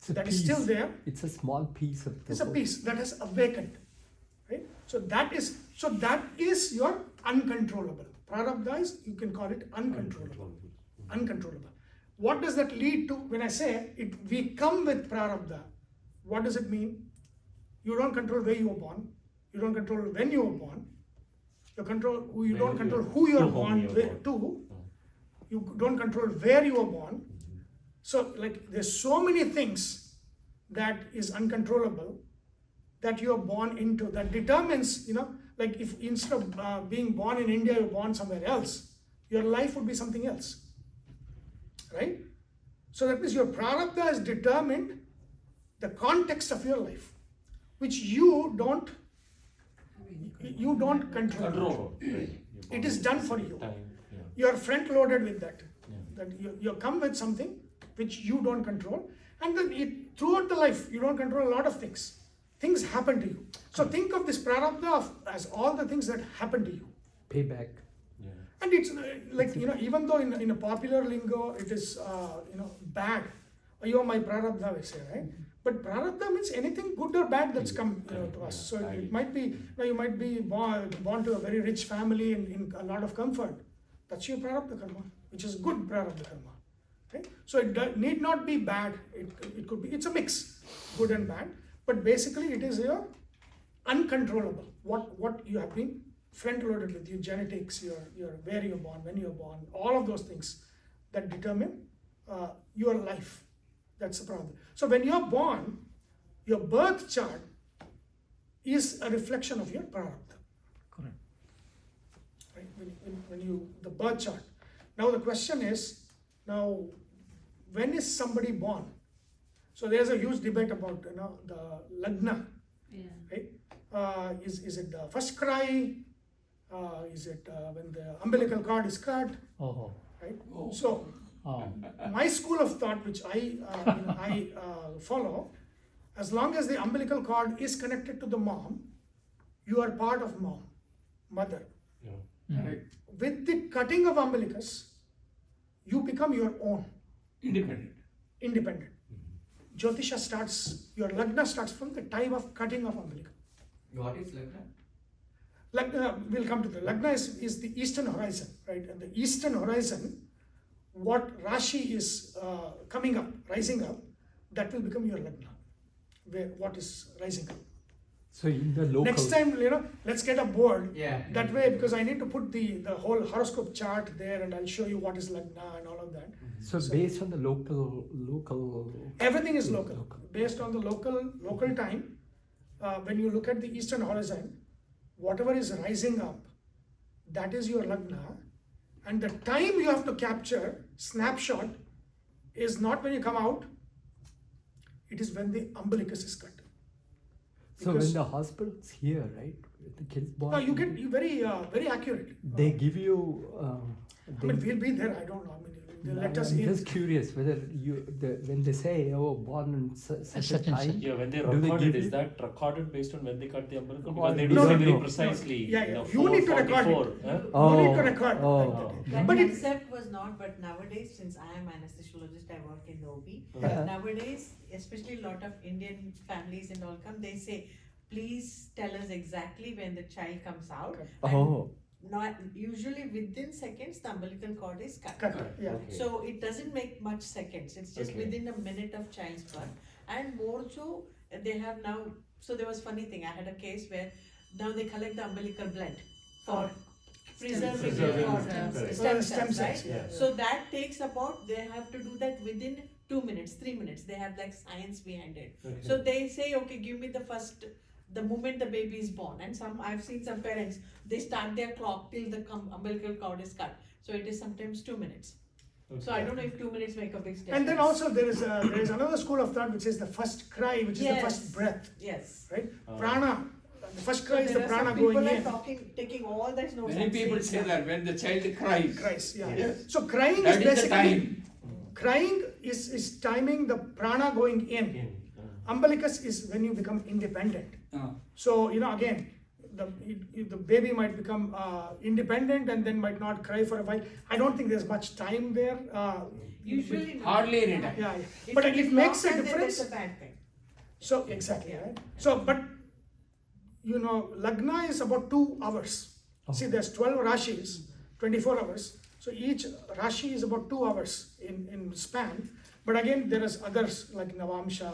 S4: It's a
S1: that
S4: piece.
S1: is still there.
S4: It's a small piece of the
S1: It's a
S4: whole.
S1: piece that has awakened, right? So that is your uncontrollable. Prarabdha is, you can call it uncontrollable. Uncontrollable. What does that lead to? When I say it, we come with prarabdha. What does it mean? You don't control where you were born. You don't control when you were born. You don't control who you are born to. You don't control where you were born. So like there's so many things that is uncontrollable that you are born into, that determines, like if instead of being born in India, you're born somewhere else, your life would be something else, right? So that means your prarabdha has determined the context of your life, which you don't control. It is done for you. You are front loaded with that. That you come with something which you don't control, and then throughout the life you don't control a lot of things. Things happen to you. So think of this prarabdha as all the things that happen to you.
S4: Payback.
S1: And it's like, even though in a popular lingo it is, bad. My prarabdha, we say, right? But prarabdha means anything good or bad that's come to us. So it might be, you might be born to a very rich family in a lot of comfort. That's your prarabdha karma, which is good prarabdha karma. Right? So it need not be bad. It could be, it's a mix, good and bad. But basically it is your uncontrollable. What you have been front loaded with, your genetics, your where you're born, when you're born, all of those things that determine your life. That's the problem. So when you're born, your birth chart is a reflection of your prarabdha.
S2: Correct.
S1: Right? When the birth chart. Now the question is, when is somebody born? So there's a huge debate about the lagna,
S8: Yeah.
S1: right? Is it the first cry? Is it when the umbilical cord is cut?
S2: Oh.
S1: Right?
S3: Oh.
S1: So my school of thought, which I follow, as long as the umbilical cord is connected to the mom, you are part of mother.
S3: Right.
S1: With the cutting of umbilicus, you become your own, independent. Jyothishya starts, your lagna starts from the time of cutting of umbilical.
S9: What is lagna?
S1: Lagna, we'll come to the lagna is the eastern horizon, right? And the eastern horizon, what Rashi is coming up, rising up, that will become your lagna, what is rising up.
S4: So in the local.
S1: Next time, let's get a board.
S9: Yeah.
S1: That way, because I need to put the whole horoscope chart there, and I'll show you what is lagna and all of that.
S4: So based on the local.
S1: Everything is local. Based on the local time, when you look at the eastern horizon, whatever is rising up, that is your lagna. And the time you have to capture, snapshot, is not when you come out, it is when the umbilicus is cut.
S4: So when the hospital's here, right? The kid's born.
S1: No, you get very accurate.
S4: They give you.
S1: We'll be there. I don't know. They let us
S4: I'm
S1: in.
S4: just curious whether when they say, born in such a time.
S10: Yeah, when they
S4: do
S10: record
S4: give
S10: it, is
S4: you-
S10: that recorded based on when they cut the umbilical?
S4: Well,
S10: Because they do
S1: no,
S10: say
S1: no,
S10: very
S4: no.
S10: precisely.
S1: Yeah. You need to record
S10: 4:44,
S1: it.
S10: huh?
S1: You need to record.
S4: Oh.
S7: That
S1: But it,
S7: concept was not, but nowadays, since I am anesthesiologist, I work in the OB.
S4: Yeah.
S7: Nowadays, especially a lot of Indian families and all come, they say, please tell us exactly when the child comes out.
S4: Oh.
S7: Not usually within seconds, the umbilical cord is cut.
S1: yeah.
S10: Okay.
S7: So it doesn't make much seconds. It's just
S10: Okay.
S7: within a minute of child's birth. And more so, they have now. So there was funny thing. I had a case where now they collect the umbilical blood for preserving
S10: Preserving.
S7: stem cells, right?
S10: Yeah.
S7: So that takes about. They have to do that within 2 minutes, 3 minutes. They have like science behind it.
S10: Okay.
S7: So they say, okay, give me the moment the baby is born. And I've seen some parents, they start their clock till the umbilical cord is cut. So it is sometimes 2 minutes. So I don't know if 2 minutes make a big difference.
S1: And then also there is another school of thought which is the first cry, which is the first breath,
S7: Yes.
S1: right? Prana. The first cry is the
S7: there are
S1: prana
S7: some people
S1: going
S7: are
S1: in.
S7: taking all that notes.
S3: Many
S7: and
S3: people
S7: saying
S3: say that when the child cries.
S1: Cries, yeah.
S3: Yes.
S1: So crying
S3: That
S1: is
S3: is the
S1: basically
S3: time.
S1: crying is timing the prana going in. Umbilicus is when you become independent. So again, the baby might become independent and then might not cry for a while. I don't think there's much time there.
S7: Usually not.
S3: Hardly any time.
S1: Yeah, yeah.
S7: If
S1: But
S7: it
S1: it
S7: is
S1: makes a
S7: long, then
S1: difference.
S7: That's a bad thing.
S1: So exactly, right? So, but you know, Lagna is about 2 hours. See, there's 12 Rashis, 24 hours. So each Rashi is about 2 hours in span. But again, there is others like Navamsha,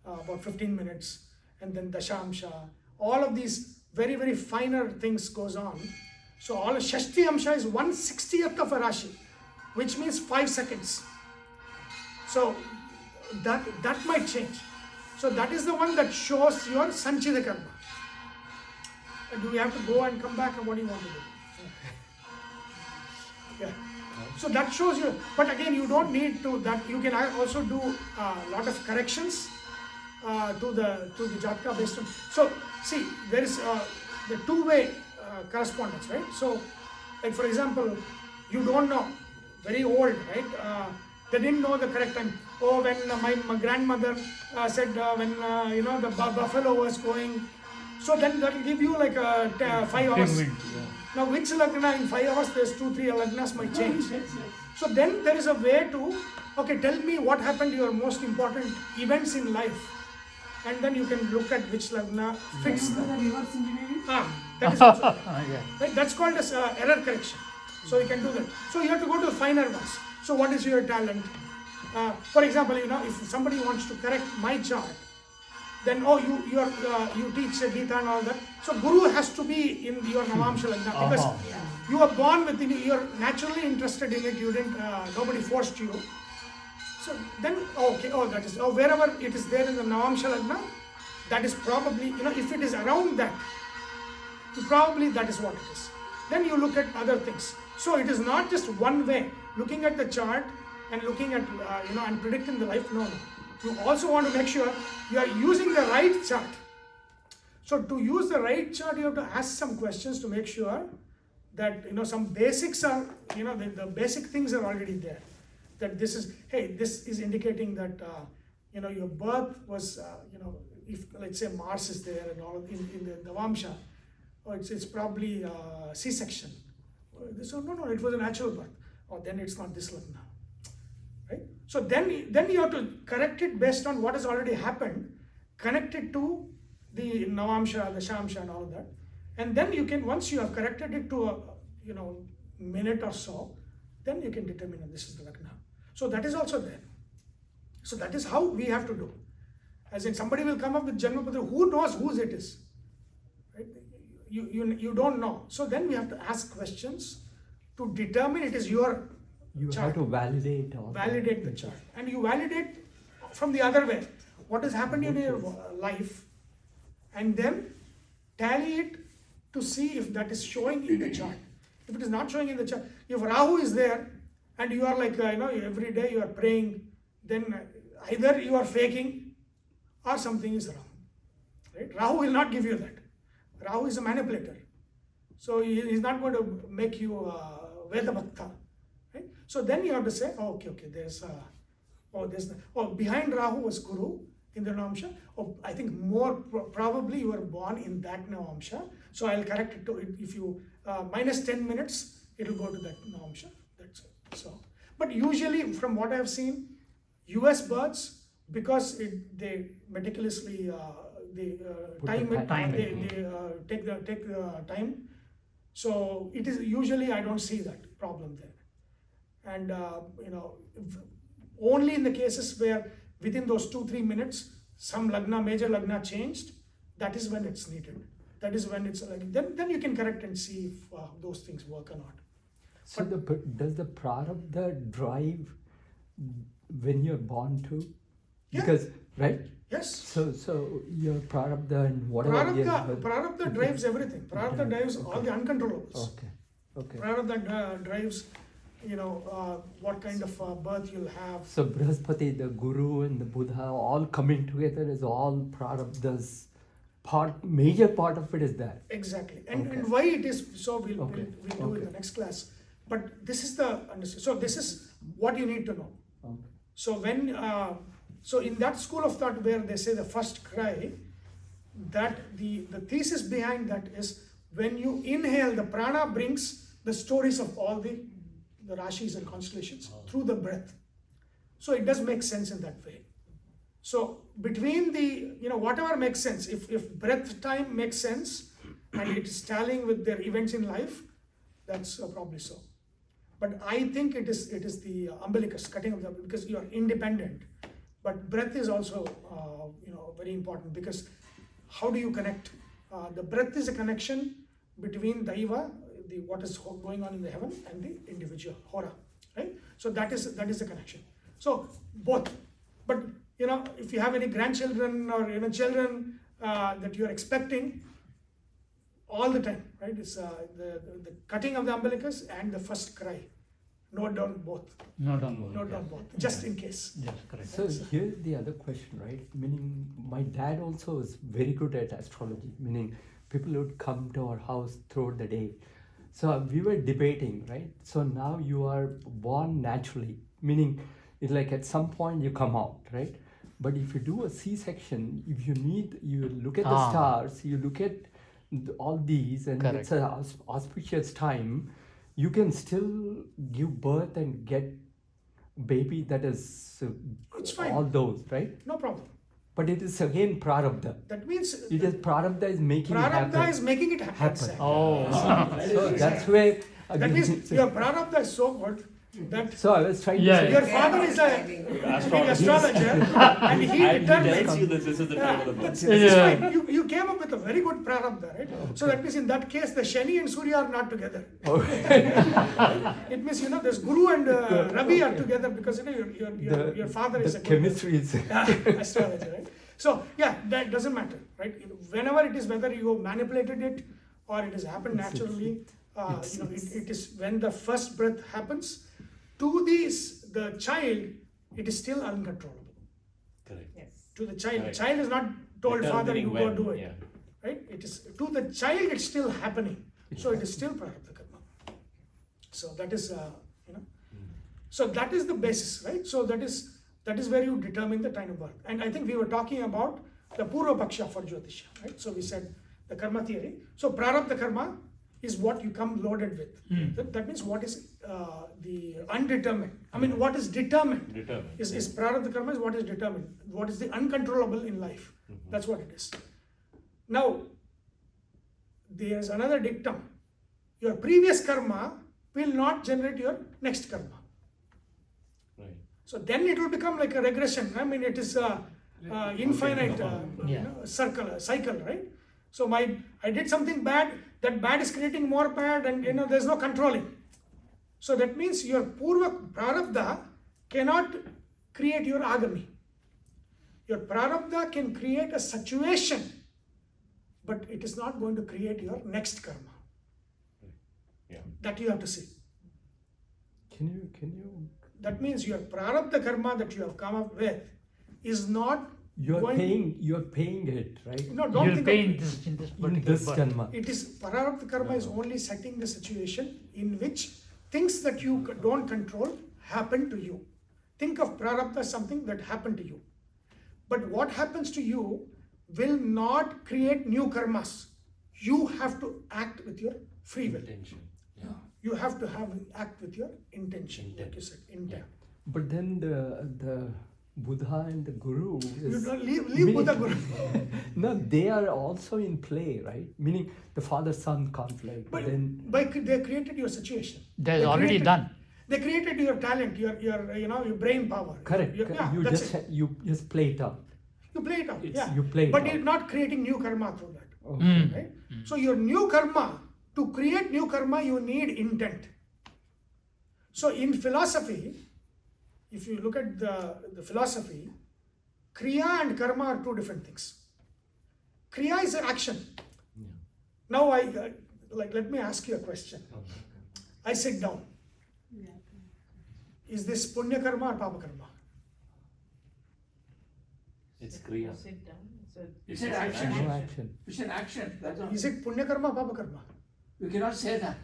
S1: about 15 minutes, and then Dashamsha. All of these very, very finer things goes on. So all Shashti Amsha is 1/60th of a Rashi, which means 5 seconds. So that might change. So that is the one that shows your Sanchita Karma. Do we have to go and come back, or what do you want to do? Yeah. So that shows you, but again, you don't need to that. You can also do a lot of corrections to the Jataka based on. So see, there is the two-way correspondence, right? So, like for example, you don't know, very old, right? They didn't know the correct time. Oh, when my grandmother said when the buffalo was going. So then that will give you like 5 hours. Now which lagna in 5 hours, there's 2-3 lagnas might change. So then there is a way to, okay, tell me what happened to your most important events in life. And then you can look at which lagna fits that. That is also there. Right? That's called as error correction. So you can do that. So you have to go to the finer ones. So what is your talent? For example, if somebody wants to correct my chart, then you teach Gita and all that. So Guru has to be in your Navamsha Lagna because you are born with it, you are naturally interested in it. You didn't, nobody forced you. So then, that is, wherever it is there in the Navamsha Lagna, that is probably, if it is around that, probably that is what it is. Then you look at other things. So it is not just one way, looking at the chart and looking at, and predicting the life. No. You also want to make sure you are using the right chart. So to use the right chart, you have to ask some questions to make sure that some basics are, the basic things are already there. That this is indicating that your birth was, if let's say Mars is there and all in the Navamsha, it's probably C-section. So no, it was a natural birth. Then it's not this lagna. Right? So then you have to correct it based on what has already happened, connect it to the Navamsha, the Shamsha and all of that. And then you can, once you have corrected it to a minute or so, then you can determine that this is the lagna. So that is also there. So that is how we have to do. As in, somebody will come up with Janmapatra, who knows whose it is? Right? You don't know. So then we have to ask questions to determine it is your
S4: You
S1: chart.
S4: have to validate
S1: the chart. And you validate from the other way. What has happened in your life, and then tally it to see if that is showing in the chart. If it is not showing in the chart, if Rahu is there and you are like, every day you are praying, then either you are faking or something is wrong. Right? Rahu will not give you that. Rahu is a manipulator. So he is not going to make you Veda Bhakta. Right? So then you have to say, there's behind Rahu was Guru in the Navamsha. I think more probably you were born in that Navamsha. So I'll correct it to it. If you minus 10 minutes, it will go to that Navamsha. That's it. So, but usually from what I have seen, US births, because they meticulously take the time. So it is usually, I don't see that problem there. And only in the cases where within those 2-3 minutes some major lagna changed, that is when it's needed. That is when it's like, then you can correct and see if those things work or not.
S4: So does the prarabdha drive when you're born too? Because right?
S1: Yes.
S4: So your prarabdha and whatever.
S1: Prarabdha drives everything. Prarabdha drives all the uncontrollables.
S4: Okay.
S1: Prarabdha drives, what kind of birth you'll have.
S4: So Brihaspati, the Guru and the Buddha all coming together is all prarabdha's major part of it is that.
S1: Exactly. And why it is so, we'll do in the next class. But this is so this is what you need to know. So when so in that school of thought where they say the first cry, that the thesis behind that is when you inhale, the prana brings the stories of all the rashis and constellations through the breath. So it does make sense in that way. So between the, whatever makes sense, if breath time makes sense and it is tallying with their events in life, that's probably so. But I think it is the umbilicus, cutting of the, because you are independent. But breath is also, very important, because how do you connect? The breath is a connection between Daiva, what is going on in the heaven, and the individual, Hora, right? So that is the connection. So both. But, if you have any grandchildren or, children that you are expecting, all the time, right? It's the cutting of the umbilicus and the first cry. Note down both.
S2: Note down both.
S1: Note down both, just in case.
S2: Yes, correct.
S4: So here's the other question, right? Meaning my dad also is very good at astrology, meaning people would come to our house throughout the day. So we were debating, right? So now you are born naturally, meaning it's like at some point you come out, right? But if you do a C-section, if you look at the stars, you look at all these, and
S2: Correct.
S4: it's an auspicious time, you can still give birth and get baby that is
S1: It's fine.
S4: all those, right?
S1: No problem.
S4: But it is again prarabdha.
S1: That means
S4: It is prarabdha is making it happen.
S1: prarabdha is making it happen. Exactly.
S4: So that's where
S1: That
S4: again,
S1: means your prarabdha is so good that
S4: so I was trying
S2: Yeah,
S4: to say,
S1: your father is a big astrologer and he
S10: He tells
S1: determines.
S10: you that this is the time of the month.
S1: That's fine. You came up with a very good prarabdha, right? So that means in that case the Shani and Surya are not together. It means there's Guru and Ravi are together because your father is
S4: the
S1: a good
S4: chemistry is
S1: astrologer, right? So yeah, that doesn't matter, right? Whenever it is, whether you manipulated it or it has happened naturally, it is when the first breath happens to the child, it is still uncontrollable.
S10: Correct.
S7: Yes.
S1: To the child,
S10: Correct.
S1: the child is not told, father, you
S10: Determining
S1: go
S10: when,
S1: do it,
S10: yeah.
S1: right? It is to the child, it's still happening. So it is still prarabdha karma. So that is, so that is the basis, right? So that is where you determine the time of birth. And I think we were talking about the Purva Paksha for Jyothishya, right? So we said the karma theory. So prarabdha karma is what you come loaded with. That means what is the undetermined. I mean, what is determined. Is prarabdha karma is what is determined. What is the uncontrollable in life. That's what it is. Now, there is another dictum. Your previous karma will not generate your next karma.
S10: Right.
S1: So then it will become like a regression. I mean, it is infinite cycle, right? So I did something bad. That bad is creating more bad, and there's no controlling. So that means your purva prarabdha cannot create your agami. Your prarabdha can create a situation, but it is not going to create your next karma.
S10: Yeah.
S1: That you have to see.
S4: Can you
S1: That means your prarabdha karma that you have come up with is not
S4: you're
S1: going.
S4: paying it, right?
S1: No, don't
S2: You'll
S1: think
S2: pay
S1: of
S2: in this
S4: In
S2: particular
S4: this
S2: birth.
S4: janma.
S1: it is prarabdha karma is only setting the situation in which things that you don't control happen to you. Think of prarabdha as something that happened to you. But what happens to you will not create new karmas. You have to act with your free will.
S10: Intention.
S1: You have to act with your intention, like you said, intent.
S4: But then the Buddha and the Guru
S1: You
S4: is
S1: don't leave
S4: meaning-
S1: Buddha Guru.
S4: No, they are also in play, right? Meaning the father-son conflict.
S1: But
S4: then
S1: they created your situation.
S2: That's
S1: They
S2: already
S1: created-
S2: done.
S1: They created your talent, your brain power.
S4: correct.
S1: Yeah,
S4: You
S1: that's
S4: just
S1: it.
S4: you just play it out.
S1: You play it out. Yeah.
S4: you play it
S1: but
S4: out.
S1: you're not creating new karma through that.
S4: Okay.
S1: Right? So your new karma, to create new karma, you need intent. So in philosophy, if you look at the philosophy, kriya and karma are two different things. Kriya is an action. Now let me ask you a question. I sit down. Is this punya karma or papa karma?
S10: It's Kriya.
S7: Sit down.
S3: It's an action.
S4: No action.
S3: It's an action. That's all.
S1: Is it punya karma or papa karma?
S3: You cannot say that.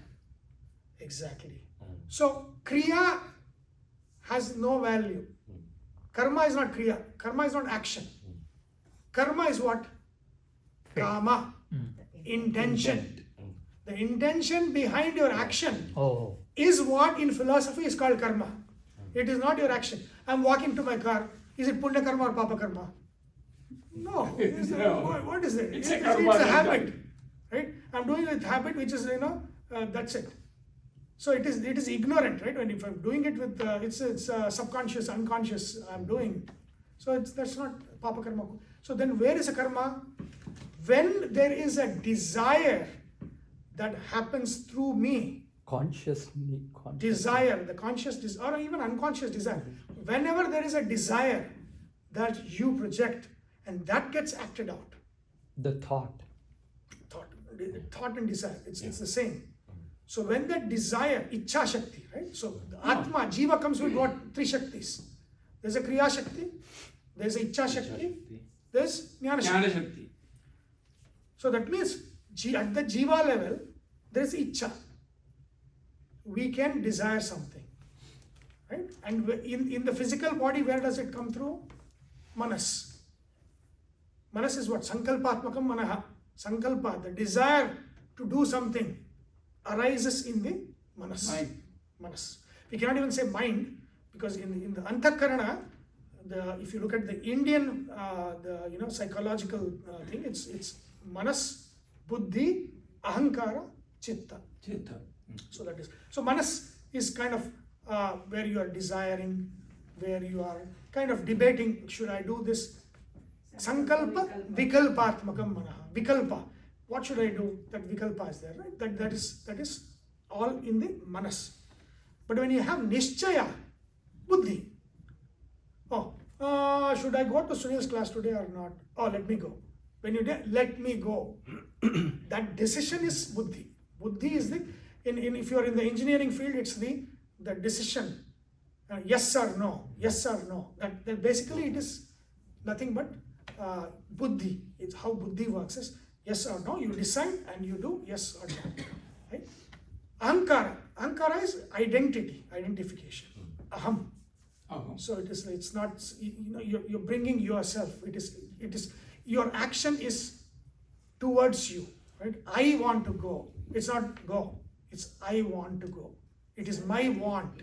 S1: Exactly. So kriya has no value. Karma is not kriya. Karma is not action. Karma is what? kama, intention. The intention behind your action
S2: Oh,
S1: is what in philosophy is called karma. It is not your action. I'm walking to my car. Is it punya karma or papa karma? No. What is it?
S3: It's a karma.
S1: It's a habit, right? I'm doing it with habit, which is that's it. So it is ignorant, right? When if I'm doing it with it's subconscious, unconscious, I'm doing. So that's not papa karma. So then where is a karma? When there is a desire that happens through me,
S4: conscious.
S1: desire, the conscious desire, or even unconscious desire. Whenever there is a desire that you project and that gets acted out,
S4: The thought.
S1: thought and desire, it's the same. So when that desire, Ichha Shakti, right? So the Atma, Jiva comes with what? Three Shaktis. There's a Kriya Shakti, there's a Ichha Shakti, there's Jnana Shakti.
S3: Jnana Shakti.
S1: So that means at the Jiva level, there is Ichha. We can desire something, right? And in the physical body, where does it come through? Manas. Manas is what? Sankalpatmakam manaha. Sankalpa, the desire to do something, arises in the manas.
S3: Mind.
S1: Manas. We cannot even say mind, because in the Antakarana, if you look at the Indian psychological thing, it's manas, buddhi, ahankara, chitta.
S3: Chitta.
S1: So that is, so manas is kind of where you are desiring, where you are kind of debating, should I do this? Sankalpa, vikalpatmakam manaha. Vikalpa. What should I do? That vikalpa is there, right? That is all in the manas. But when you have nishchaya, buddhi. Oh, should I go to Sunil's class today or not? Oh, let me go. When you let me go, that decision is buddhi. Buddhi is the if you are in the engineering field, it's the decision, yes or no, yes or no. That basically it is nothing but buddhi. It's how buddhi works is yes or no. You decide and you do yes or no. Right? Ahankara is identity, identification. Aham. So it's not, you're bringing yourself. It is your action is towards you, right? I want to go. It's not go. It's I want to go. It is my want.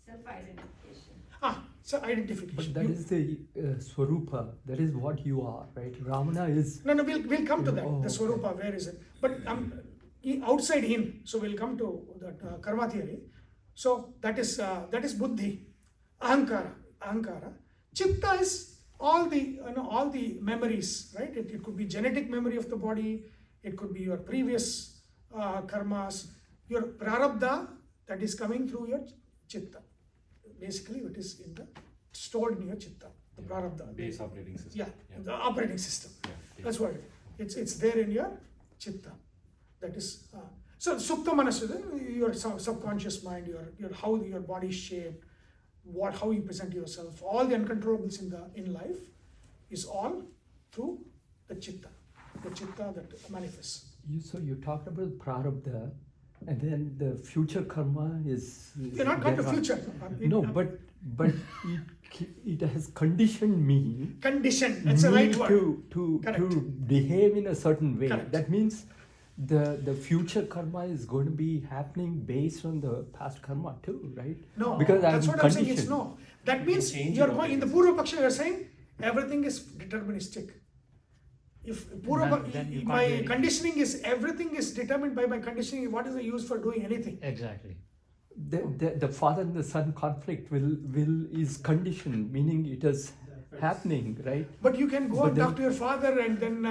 S5: Self-identification.
S1: So identification.
S4: But that is the Swarupa. That is what you are, right? Ramana is.
S1: No, we'll come to that.
S4: Oh,
S1: The Swarupa, where is it? But outside in, so we'll come to that karma theory. So that is buddhi, ahankara. Chitta is all the memories, right? It could be genetic memory of the body. It could be your previous karmas, your prarabdha that is coming through your chitta. Basically, it is stored in your chitta, the prarabdha.
S10: Base operating system.
S1: Yeah, the operating system.
S10: Yeah.
S1: That's what it's there in your chitta. That is so supta manas, your subconscious mind, your how your body is shaped, how you present yourself, all the uncontrollables in life is all through the chitta that manifests.
S4: So you talked about prarabdha, and then the future karma is.
S1: You're not got the future.
S4: No, but it has conditioned me.
S1: Condition. That's the right word.
S4: To behave in a certain way.
S1: Correct.
S4: That means the future karma is going to be happening based on the past karma too, right?
S1: No,
S4: because
S1: that's
S4: I'm
S1: what I'm saying.
S4: conditioned.
S1: It's no. That means
S10: change
S1: you're
S10: your
S1: going in the Purva Paksha. You're saying everything is deterministic. If
S2: Then you can't
S1: my
S2: really-
S1: conditioning is everything is determined by my conditioning, what is the use for doing anything?
S2: exactly.
S4: The father and the son conflict is conditioned, meaning it is happening, right?
S1: But you can go
S4: But
S1: and
S4: then-
S1: talk to your father and then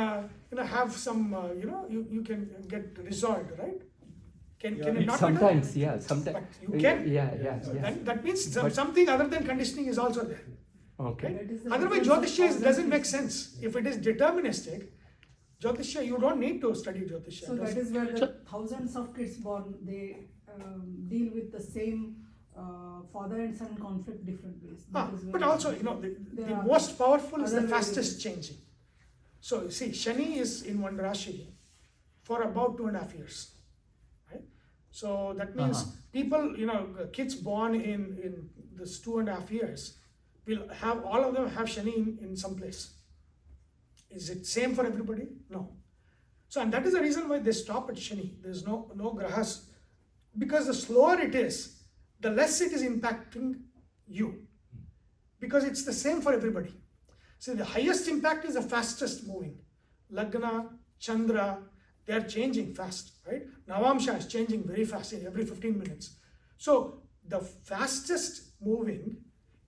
S1: have some you can get resolved, right? Can it not
S4: Sometimes,
S1: be done?
S4: yeah, sometimes.
S1: But you can.
S4: Yeah.
S1: That means
S4: But-
S1: something other than conditioning is also there.
S4: Okay.
S1: Otherwise, Jyothishya doesn't make sense. If it is deterministic, Jyothishya, you don't need to study Jyothishya.
S9: So that is where the thousands of kids born, they deal with the same father and son conflict different ways. That is
S1: But
S9: where
S1: also, the most powerful is the
S9: other
S1: fastest changing. So you see, Shani is in one Rashi for about 2.5 years, right? So that means people, kids born in this 2.5 years will have, all of them have Shani in some place. Is it same for everybody? No. So, and that is the reason why they stop at Shani. There's no grahas. Because the slower it is, the less it is impacting you. Because it's the same for everybody. So the highest impact is the fastest moving. Lagna, Chandra, they are changing fast, right? Navamsha is changing very fast in every 15 minutes. So the fastest moving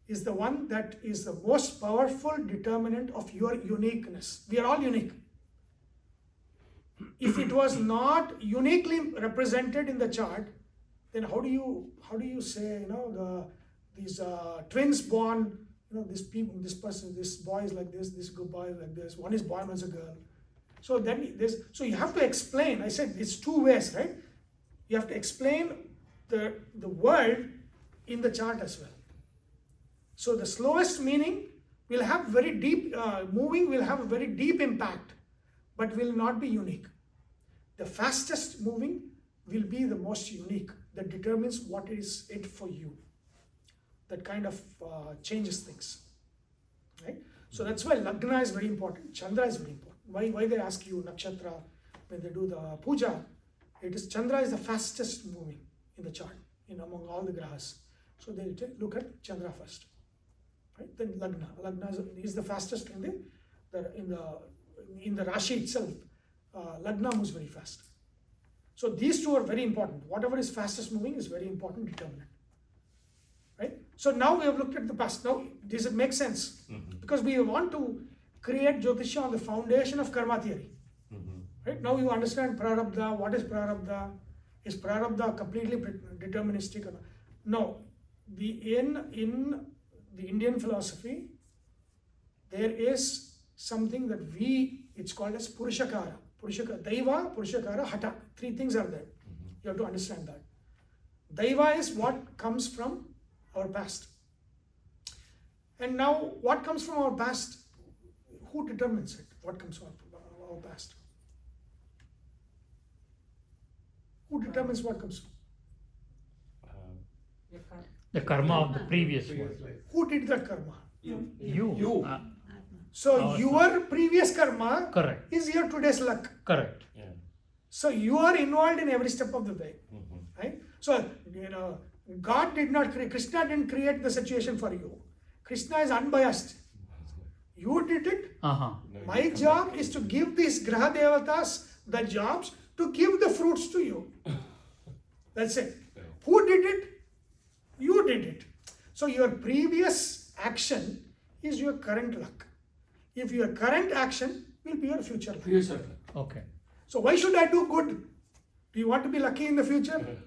S1: is the one that is the most powerful determinant of your uniqueness. We are all unique. If it was not uniquely represented in the chart, then how do you say, these twins born, this boy is like this boy is like this, one is born as a girl. So then so you have to explain. I said it's two ways, right? You have to explain the world in the chart as well. So the slowest meaning will have very deep, moving will have a very deep impact, but will not be unique. The fastest moving will be the most unique, that determines what is it for you. That kind of changes things, right? So that's why Lagna is very important, Chandra is very important. Why they ask you Nakshatra when they do the puja, it is Chandra is the fastest moving in the chart, among all the grahas. So they look at Chandra first, right? Then Lagna is the fastest in the Rashi itself. Lagna moves very fast. So these two are very important. Whatever is fastest moving is very important determinant. Right? So now we have looked at the past. Now, does it make sense? Because we want to create Jyothishya on the foundation of karma theory. Right? Now you understand prarabdha. What is prarabdha? Is prarabdha completely deterministic or not? No. In the Indian philosophy, there is something that it's called as Purushakara. Daiva, Purushakara, Hata. Three things are there. You have to understand that. Daiva is what comes from our past. And now, what comes from our past? Who determines it? What comes from our past? Who determines what comes from?
S2: The karma of the previous one.
S1: Who did that karma?
S2: You.
S1: So your previous karma
S2: Correct.
S1: is your today's luck.
S2: Correct.
S10: Yeah.
S1: So you are involved in every step of the way, right? So God did not create, Krishna didn't create the situation for you. Krishna is unbiased. You did it. My job is to give these Graha Devatas the jobs to give the fruits to you. That's it. Who did it? You did it. So your previous action is your current luck. If your current action will be your future luck.
S3: Future.
S2: Okay.
S1: So why should I do good? Do you want to be lucky in the future?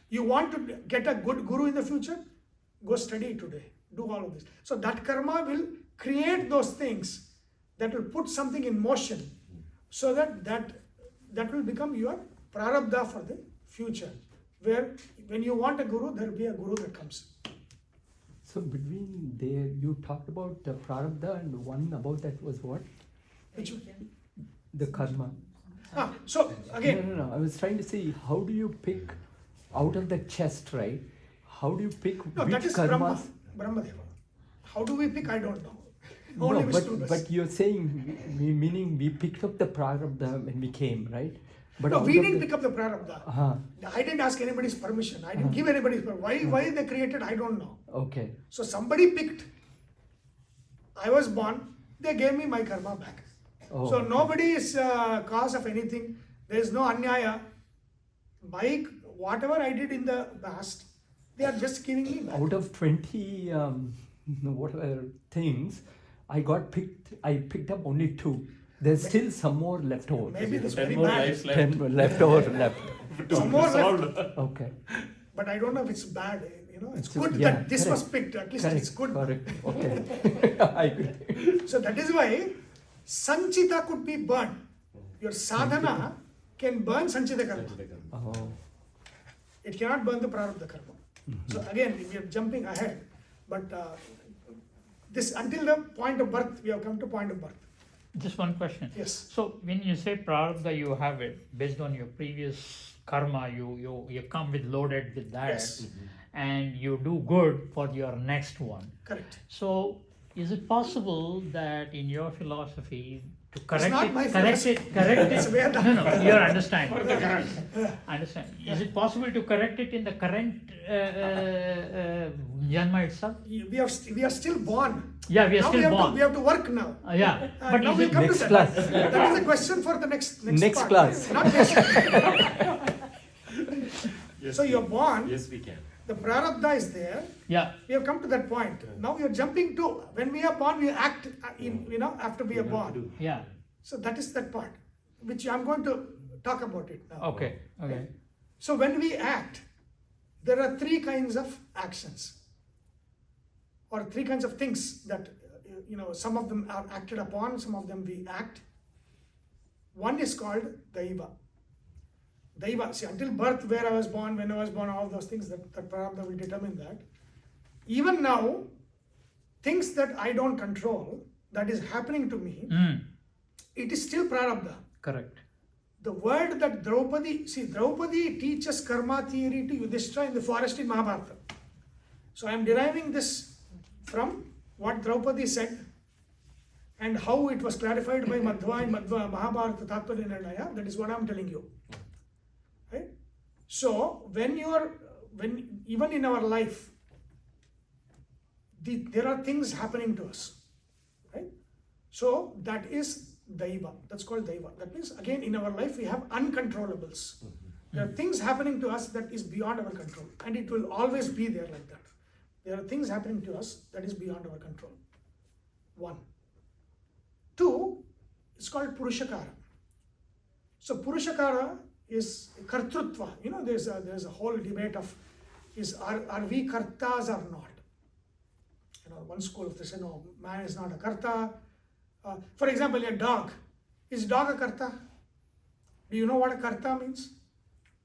S1: You want to get a good guru in the future? Go study today. Do all of this. So that karma will create those things that will put something in motion, so that will become your prarabdha for the future. Where when you want a guru, there will be a guru that comes.
S4: So between there, you talked about the prarabdha, and one about that was what?
S1: Which one?
S4: The karma.
S1: So again,
S4: No. I was trying to say, how do you pick out of the chest, right? How do you pick
S1: no,
S4: which
S1: that is
S4: karmas?
S1: Brahmadeva. How do we pick? I don't know.
S4: No,
S1: Only Vishnu does.
S4: but you're saying, meaning we picked up the prarabdha when we came, right? But
S1: No,
S4: out
S1: we
S4: of
S1: didn't
S4: the-
S1: pick up the prarabdha.
S4: Uh-huh.
S1: I didn't ask anybody's permission. I didn't give anybody's permission. Why they created, I don't know.
S4: Okay.
S1: So somebody picked. I was born. They gave me my karma back.
S4: Oh.
S1: So nobody is cause of anything. There is no anyaya. Whatever I did in the past, they are just giving me back.
S4: Out of 20 whatever things, I picked up only 2. There's still some more left over.
S1: Maybe this
S10: 10
S1: very
S10: more
S1: bad.
S10: lives left.
S4: 10 more left over left.
S1: Some more left.
S4: Okay.
S1: But I don't know if it's bad. It's
S4: So,
S1: good
S4: yeah,
S1: that this was
S4: correct.
S1: picked. At least
S4: Correct.
S1: it's good.
S4: Correct. Okay. I agree.
S1: So that is why Sanchita could be burned. Your sadhana can burn Sanchita karma.
S4: Oh.
S1: It cannot burn the prarabdha karma. So again, we are jumping ahead. But this until the point of birth, we have come to point of birth.
S2: Just one question.
S1: Yes.
S2: So when you say prarabdha, you have it based on your previous karma. You come with loaded with that,
S1: Yes.
S2: and you do good for your next one.
S1: Correct.
S2: So is it possible that in your philosophy to correct
S1: not
S2: it,
S1: my
S2: correct it, correct
S1: It's
S2: it?
S1: Vedanga.
S2: No, your understanding. Understand. Is it possible to correct it in the current Janma itself?
S1: We are still born.
S2: Yeah, we are
S1: Now
S2: still born.
S1: we have to work now.
S2: Yeah, but
S1: now
S2: is
S1: we'll
S2: it
S1: come
S4: Next
S1: to
S4: class.
S1: that. That is a question for the next
S4: Next
S1: part.
S4: class.
S1: Not this.
S10: Yes,
S1: So
S10: we-
S1: you're born.
S10: Yes, we can.
S1: The prarabdha is there.
S2: Yeah,
S1: We have come to that point. Now you're jumping to when we are born, we act after we are
S10: have to
S1: born.
S10: do.
S2: yeah.
S1: So that is that part, which I'm going to talk about it now.
S2: Okay, okay.
S1: So when we act, there are three kinds of actions, or three kinds of things that some of them are acted upon, some of them we act. One is called daiva. Daiva. See, until birth, where I was born, when I was born, all those things that prarabdha will determine that. Even now, things that I don't control, that is happening to me, it is still prarabdha.
S2: Correct.
S1: The word that Draupadi teaches karma theory to Yudhishthira in the forest in Mahabharata. So I am deriving this from what Draupadi said and how it was clarified by Madhva in Mahabharata Tatparya Nirnaya. That is what I am telling you. Right? So when even in our life, there are things happening to us. Right? So that is Daiva. That's called Daiva. That means again in our life we have uncontrollables. There are things happening to us that is beyond our control, and it will always be there like that. There are things happening to us that is beyond our control. One. Two, it's called Purushakara. So Purushakara is Kartrutva. There's a whole debate of are we kartas or not? One school of this, man is not a karta. For example, a dog. Is dog a karta? Do you know what a karta means?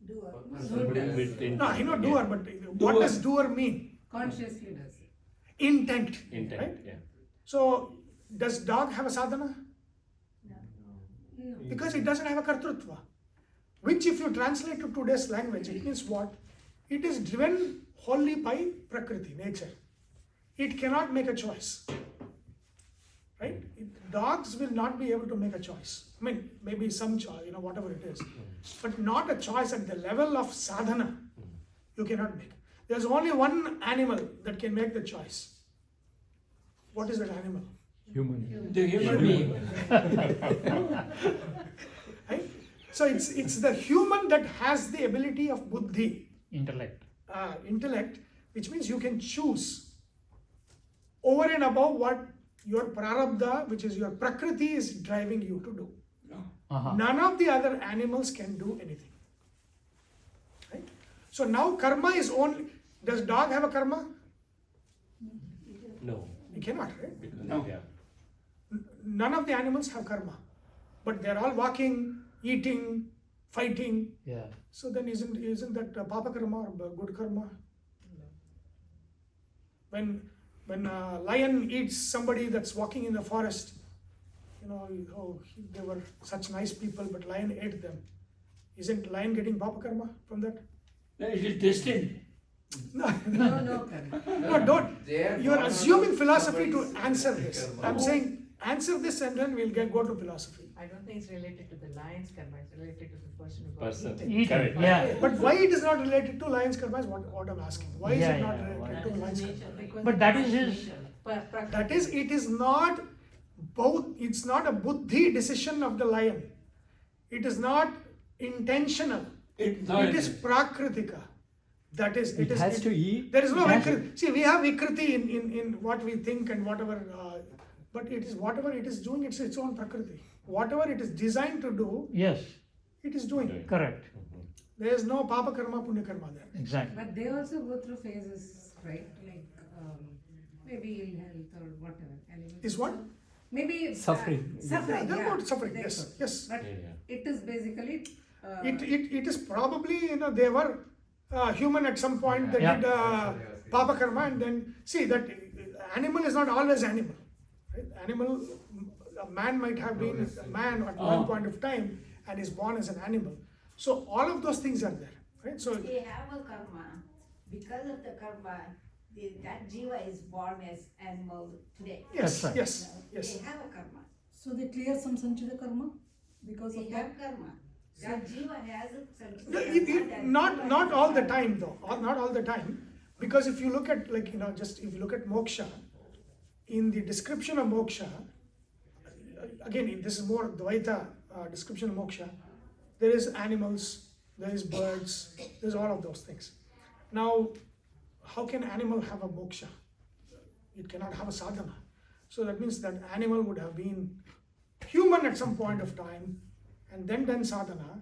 S5: Doer.
S10: Somebody with
S1: No, I know doer, but what
S3: Doer.
S1: does doer mean?
S8: Consciously does it.
S1: Intent.
S10: intent,
S1: Right?
S10: yeah.
S1: So, does dog have a sadhana?
S8: No.
S1: Because it doesn't have a kartrutva. Which if you translate to today's language, it means what? It is driven wholly by prakriti, nature. It cannot make a choice. Right? Dogs will not be able to make a choice. I mean, maybe some choice, whatever it is. But not a choice at the level of sadhana. You cannot make. There's only one animal that can make the choice. What is that animal?
S4: Human.
S3: The human being.
S1: Right? So it's the human that has the ability of buddhi,
S2: Intellect.
S1: intellect, which means you can choose over and above what your prarabdha, which is your prakriti, is driving you to do.
S2: Uh-huh.
S1: None of the other animals can do anything. Right? So now karma is only. Does dog have a karma?
S10: No.
S1: He cannot, right?
S10: Because,
S3: No.
S10: yeah.
S1: None of the animals have karma, but they're all walking, eating, fighting.
S2: Yeah.
S1: So then isn't that papa karma or good karma? When a lion eats somebody that's walking in the forest, they were such nice people, but lion ate them. Isn't lion getting papa karma from that?
S3: Then it is destined.
S1: No,
S8: No, Karan.
S1: no, don't.
S6: They
S1: You are
S6: are
S1: assuming philosophy to
S6: somebody's
S1: answer this. I'm saying answer this and then we'll go to philosophy.
S7: I don't think it's related to the lion's karma, it's related to the person who got
S10: Person.
S7: eaten.
S2: Eaten.
S10: Correct.
S2: Yeah.
S1: But why it is not related to lion's karma is what I'm asking. Why is
S2: Yeah,
S1: it not
S2: yeah,
S1: related
S2: why?
S7: That
S1: to
S7: is
S1: lion's
S7: nature,
S1: karma?
S7: because
S2: But that
S7: that
S2: is his-
S7: nature. Prakriti.
S1: That is, it is not both. It's not a buddhi decision of the lion. It is not intentional.
S3: It
S1: is prakritika. That is,
S4: It has to eat.
S1: There is no
S2: It has to-
S1: vikriti. See, we have vikriti in what we think and whatever, but it is whatever it is doing. It's its own prakriti. Whatever it is designed to do,
S2: Yes.
S1: it is doing.
S2: Correct.
S1: There is no papa karma, punya karma there.
S2: Exactly.
S8: But they also go through phases, right? Like maybe ill health or whatever. Animals
S1: Is what?
S8: also- Maybe
S4: Suffering.
S8: Suffering.
S1: Yeah, they're
S8: Yeah,
S1: about suffering.
S8: they
S1: Yes,
S8: could.
S1: yes.
S8: But
S10: Yeah.
S8: it is basically.
S1: It is probably they were human at some point. They
S2: Yeah.
S1: did papa karma, and then see that animal is not always animal. Right? Animal, a man might have been a man at one point of time and is born as an animal. So all of those things are there. Right? So
S5: They have a karma. Because of the karma, that jiva is born as animal today.
S1: Yes,
S2: That's right.
S1: yes,
S5: No,
S1: yes.
S5: They have a karma.
S9: So they clear some sanchita karma because
S5: They
S9: of that.
S5: have karma. That jiva has a sanchita
S1: No,
S5: karma. that
S1: not
S5: jiva
S1: not
S5: has
S1: all the
S5: karma.
S1: time though. Not all the time, because if you look at just if you look at moksha, in the description of moksha, again this is more Dvaita description of moksha. There is animals, there is birds, there's all of those things. Now, how can animal have a moksha? It cannot have a sadhana. So that means that animal would have been human at some point of time and then done sadhana,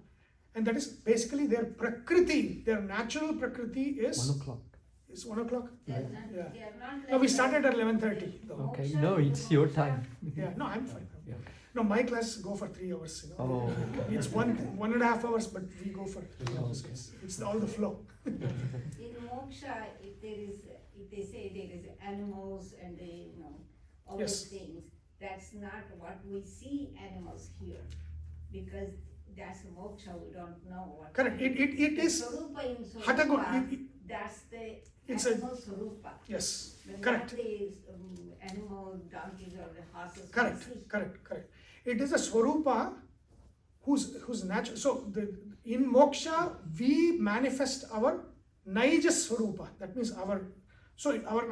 S1: and that is basically their prakriti, their natural prakriti is
S4: 1 o'clock.
S1: Is 1 o'clock?
S5: They are not-
S1: Yeah.
S5: they are not
S1: No, we
S5: like
S1: started at 11:30 though.
S4: Okay,
S5: Moksha
S4: no,
S5: is
S4: it's your
S5: moksha.
S4: time.
S1: Yeah, no, I'm fine.
S4: Yeah.
S1: No, my classes go for 3 hours.
S4: Oh.
S1: It's 1.5 hours, but we go for 3 hours. It's all the flow.
S5: In moksha, if they say there is animals and all
S1: Yes.
S5: those things, that's not what we see animals here. Because that's moksha, we don't know what.
S1: Correct. It is
S5: Swarupa in
S1: Hatagun.
S5: Swarupa, that's the
S1: It's a-
S5: animal Swarupa.
S1: yes.
S5: But
S1: Correct.
S5: not the animal donkeys or the horses. we
S1: Correct.
S5: see.
S1: Correct. It is a swarupa whose natural. So in moksha we manifest our naija swarupa. That means our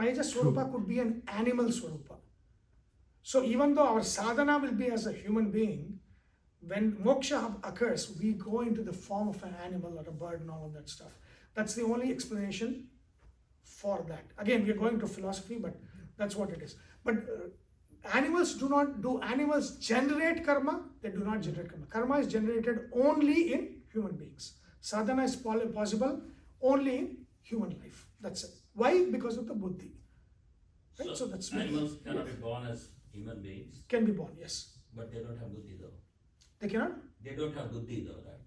S1: naija swarupa could be an animal swarupa. So even though our sadhana will be as a human being, when moksha occurs, we go into the form of an animal or a bird and all of that stuff. That's the only explanation for that. Again, we are going to philosophy, but that's what it is. But animals animals generate karma? They do not generate karma. Karma is generated only in human beings. Sadhana is possible only in human life. That's it. Why? Because of the buddhi. Right? So that's
S3: animals cannot be born as human beings,
S1: can be born, yes.
S3: but they don't have buddhi though.
S1: They cannot?
S3: They don't have buddhi though, right?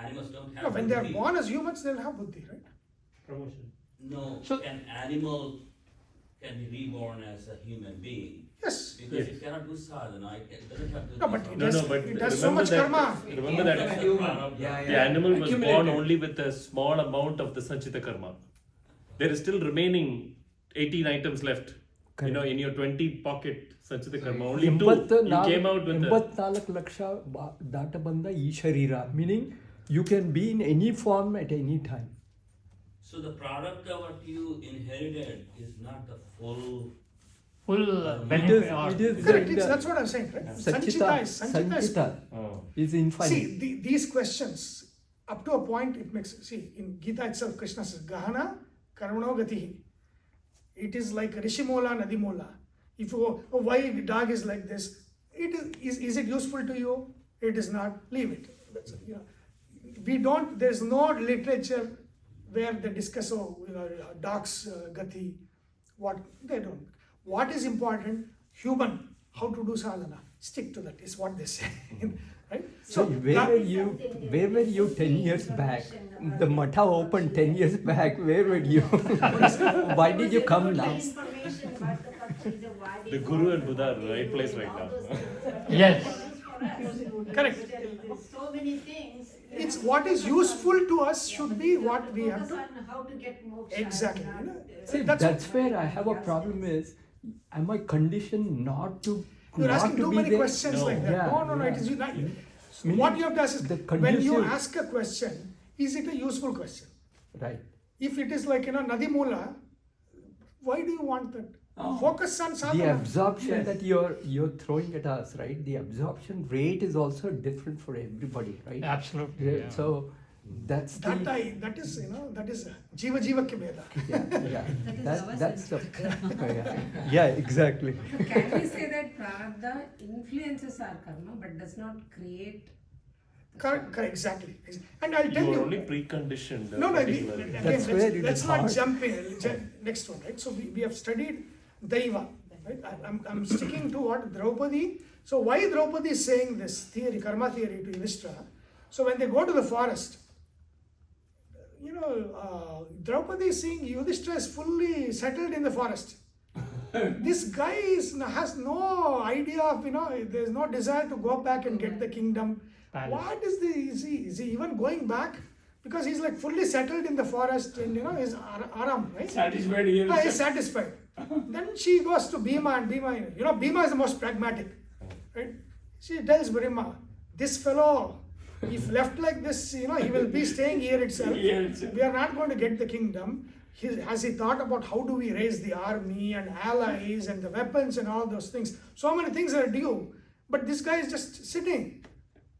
S3: Animals don't have
S1: No, when they are
S3: buddhi.
S1: born as humans, they'll have buddhi, right?
S10: Promotion.
S3: No,
S2: So-
S3: an animal can be reborn as a human being.
S1: Yes.
S3: Because it cannot do sadhana, it doesn't have to.
S1: No, but
S3: do
S1: it
S10: No,
S1: does,
S10: no, but
S1: it does so
S10: remember
S1: much
S10: that-
S1: karma.
S10: Remember that
S3: That's the problem.
S10: the animal was born only with a small amount of the Sanchita karma. There is still remaining 18 items left.
S4: Correct.
S10: In your 20 pocket Sanchita karma, only two. You
S4: 84
S10: came out with the.
S4: 84 lakh ದಾಟ ಬಂದ ಈ ಶರೀರ, meaning you can be in any form at any time.
S3: So the product of what you inherited is not the full.
S2: benefit or
S4: It is
S1: Correct,
S4: the-
S1: that's what I'm saying, right?
S4: Sanchita,
S1: Sanchita is.
S10: Oh.
S4: is infinite.
S1: See, these questions, up to a point, it makes, see, in Gita itself, Krishna says, Gahana Karmano Gatihi. It is like Rishimola, Nadimola. If you, why dog is like this, is it useful to you? It is not, leave it. We don't, there's no literature where they discuss, dogs, Gati, what, they don't. What is important? Human, how to do sadhana. Stick to that, is what they say. Right?
S4: So where were you 10 years back? The matha opened 10 years back. Where were you? Why did you come now?
S5: Information about the Pakshis, why they
S10: The
S5: born,
S10: Guru and Buddha are
S5: what
S10: the
S5: they
S10: right
S5: do,
S10: place
S5: and
S10: right
S5: all
S10: now.
S5: those things are
S2: Yes.
S5: useful for us.
S1: Correct.
S5: There's so many things.
S1: It's what is useful to us should be what we have
S5: Focus
S1: to.
S5: on how to get moksha.
S1: Exactly,
S5: not,
S4: See, that's where I have a problem is, am I conditioned not to
S1: You're
S4: not
S1: asking
S4: to
S1: too
S4: be
S1: many
S4: there?
S1: questions
S10: No.
S1: like that.
S4: Yeah,
S1: No,
S4: yeah.
S1: it is not.
S4: Meaning
S1: What you have to ask is,
S4: the
S1: when you
S4: conducive-
S1: ask a question, is it a useful question?
S4: Right.
S1: If it is like, Nadi Mula, why do you want that? Focus on
S4: The
S1: sadhana.
S4: absorption that you're throwing at us, right? The absorption rate is also different for everybody, right?
S2: absolutely.
S4: Yeah,
S2: Yeah.
S4: So that's the
S1: That is jiva jiva ke veda.
S4: yeah.
S8: That is our
S4: That's the
S8: sense.
S4: yeah, exactly.
S11: Can we say that prarabdha influences our karma but does not create?
S1: Correct, exactly. And I'll tell
S10: You are
S1: you.
S10: only preconditioned.
S1: No,
S10: particularly.
S1: again,
S4: That's where it
S1: let's
S4: is
S1: not
S4: hard.
S1: jump in. Next one, right? So we have studied Daiva, right? I'm sticking to what Draupadi. So why Draupadi is saying this theory, karma theory to Yudhishthira? So when they go to the forest, Draupadi is seeing Yudhishthira is fully settled in the forest. This guy has no idea of, there's no desire to go back and get the kingdom.
S2: Palace.
S1: What is is he even going back? Because he's like fully settled in the forest and his aram, right?
S6: Satisfied here.
S1: He's satisfied. Then she goes to Bhima, and Bhima is the most pragmatic, right? She tells Bhima, this fellow, if left like this, he will be staying here itself. We are not going to get the kingdom. Has he thought about how do we raise the army and allies and the weapons and all those things? So many things are due, but this guy is just sitting.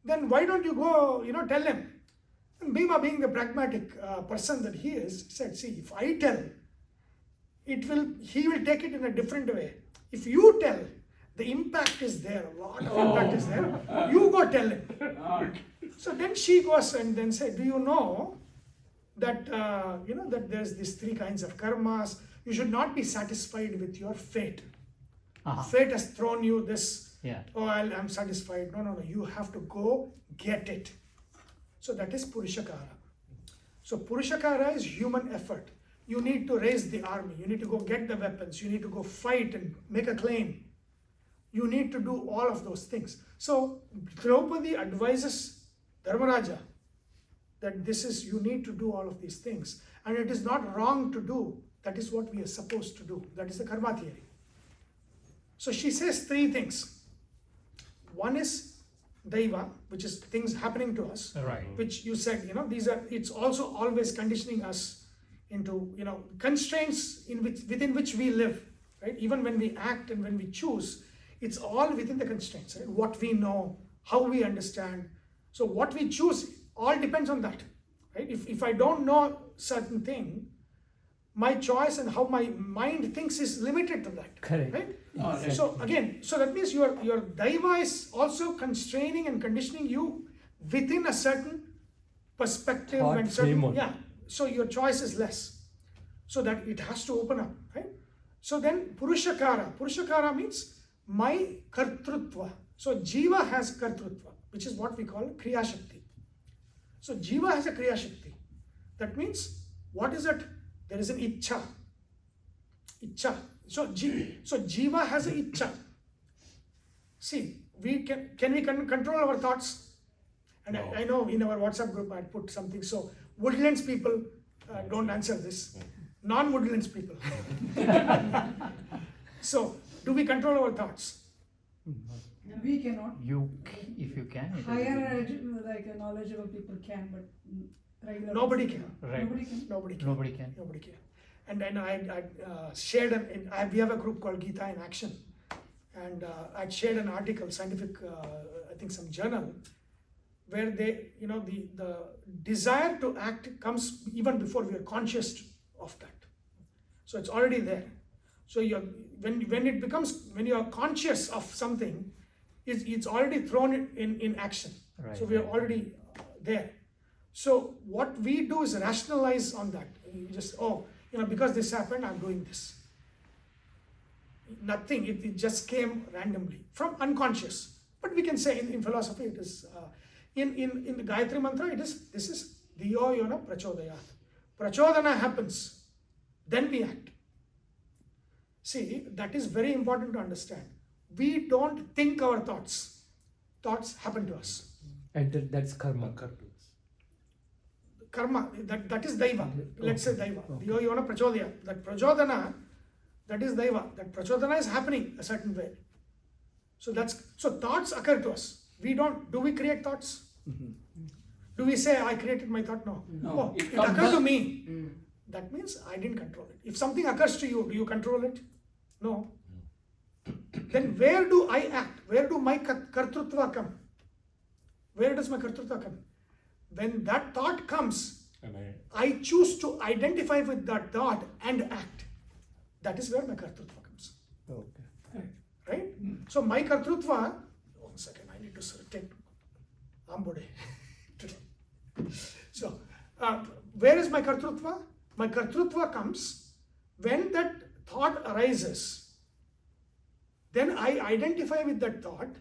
S1: Then why don't you go, tell him? And Bhima, being the pragmatic person that he is, said, see, if I tell, he will take it in a different way. If you tell, the impact is there, a lot of impact is there. You go tell him. So then she goes and then said, do you know that, that there's these three kinds of karmas. You should not be satisfied with your fate. Fate has thrown you this.
S2: Yeah.
S1: Oh, I'm satisfied. No. You have to go get it. So that is Purushakara. So Purushakara is human effort. You need to raise the army. You need to go get the weapons. You need to go fight and make a claim. You need to do all of those things. So Draupadi advises Dharmaraja that you need to do all of these things. And it is not wrong to do. That is what we are supposed to do. That is the karma theory. So she says three things. One is Daiva, which is things happening to us.
S2: Right.
S1: Which you said, it's also always conditioning us into, constraints within which we live, right? Even when we act and when we choose, it's all within the constraints, right? What we know, how we understand. So what we choose all depends on that, right? If I don't know certain thing, my choice and how my mind thinks is limited to that.
S4: Correct.
S1: Right?
S4: Exactly.
S1: So again, that means your daiva is also constraining and conditioning you within a certain perspective
S4: Thought
S1: and certain
S4: framework.
S1: So your choice is less. So that it has to open up, right? So then Purushakara means my kartrutva. So Jiva has kartrutva, which is what we call Kriya Shakti. So Jiva has a Kriya Shakti. That means, what is it? There is an Ichcha. So Jiva has an Ichcha. See, can we control our thoughts? And
S10: No.
S1: I know in our WhatsApp group I put something. So Woodlands people don't answer this. Non-Woodlands people. So, do we control our thoughts?
S9: We cannot.
S2: If you can. it
S9: Higher, knowledgeable people can, but regular
S1: Nobody
S9: people
S1: can.
S2: Right.
S9: Nobody can.
S2: Nobody can.
S1: Nobody can. And then I shared we have a group called Gita in Action, and I shared an article, scientific, I think some journal, where they, the desire to act comes even before we are conscious of that. So it's already there. So when you are conscious of something, it's already thrown in action.
S2: Right.
S1: So we are already there. So what we do is rationalize on that. You just, because this happened, I'm doing this. Nothing, it just came randomly from unconscious. But we can say in philosophy, it is, in the Gayatri Mantra, this is Diyo Yona Prachodayat. Prachodana happens, then we act. See, that is very important to understand. We don't think our thoughts. Thoughts happen to us.
S4: And that's karma.
S1: Karma, that is Daiva. Let's say Daiva.
S4: Okay.
S1: Diyo Yona Prachodayat. That Prachodana, that is Daiva. That Prachodana is happening a certain way. So thoughts occur to us. Do we create thoughts? Do we say, I created my thought? No.
S6: No.
S1: It occurred to me. That means I didn't control it. If something occurs to you, do you control it? No. Then where do I act? Where do my kartrutva come? Where does my kartrutva come? When that thought comes, I choose to identify with that thought and act. That is where my kartrutva comes.
S4: Okay.
S1: Right? So my kartrutva, 1 second, I need to take Ambode. So, where is my kartrutva? My kartrutva comes when that thought arises. Then I identify with that thought,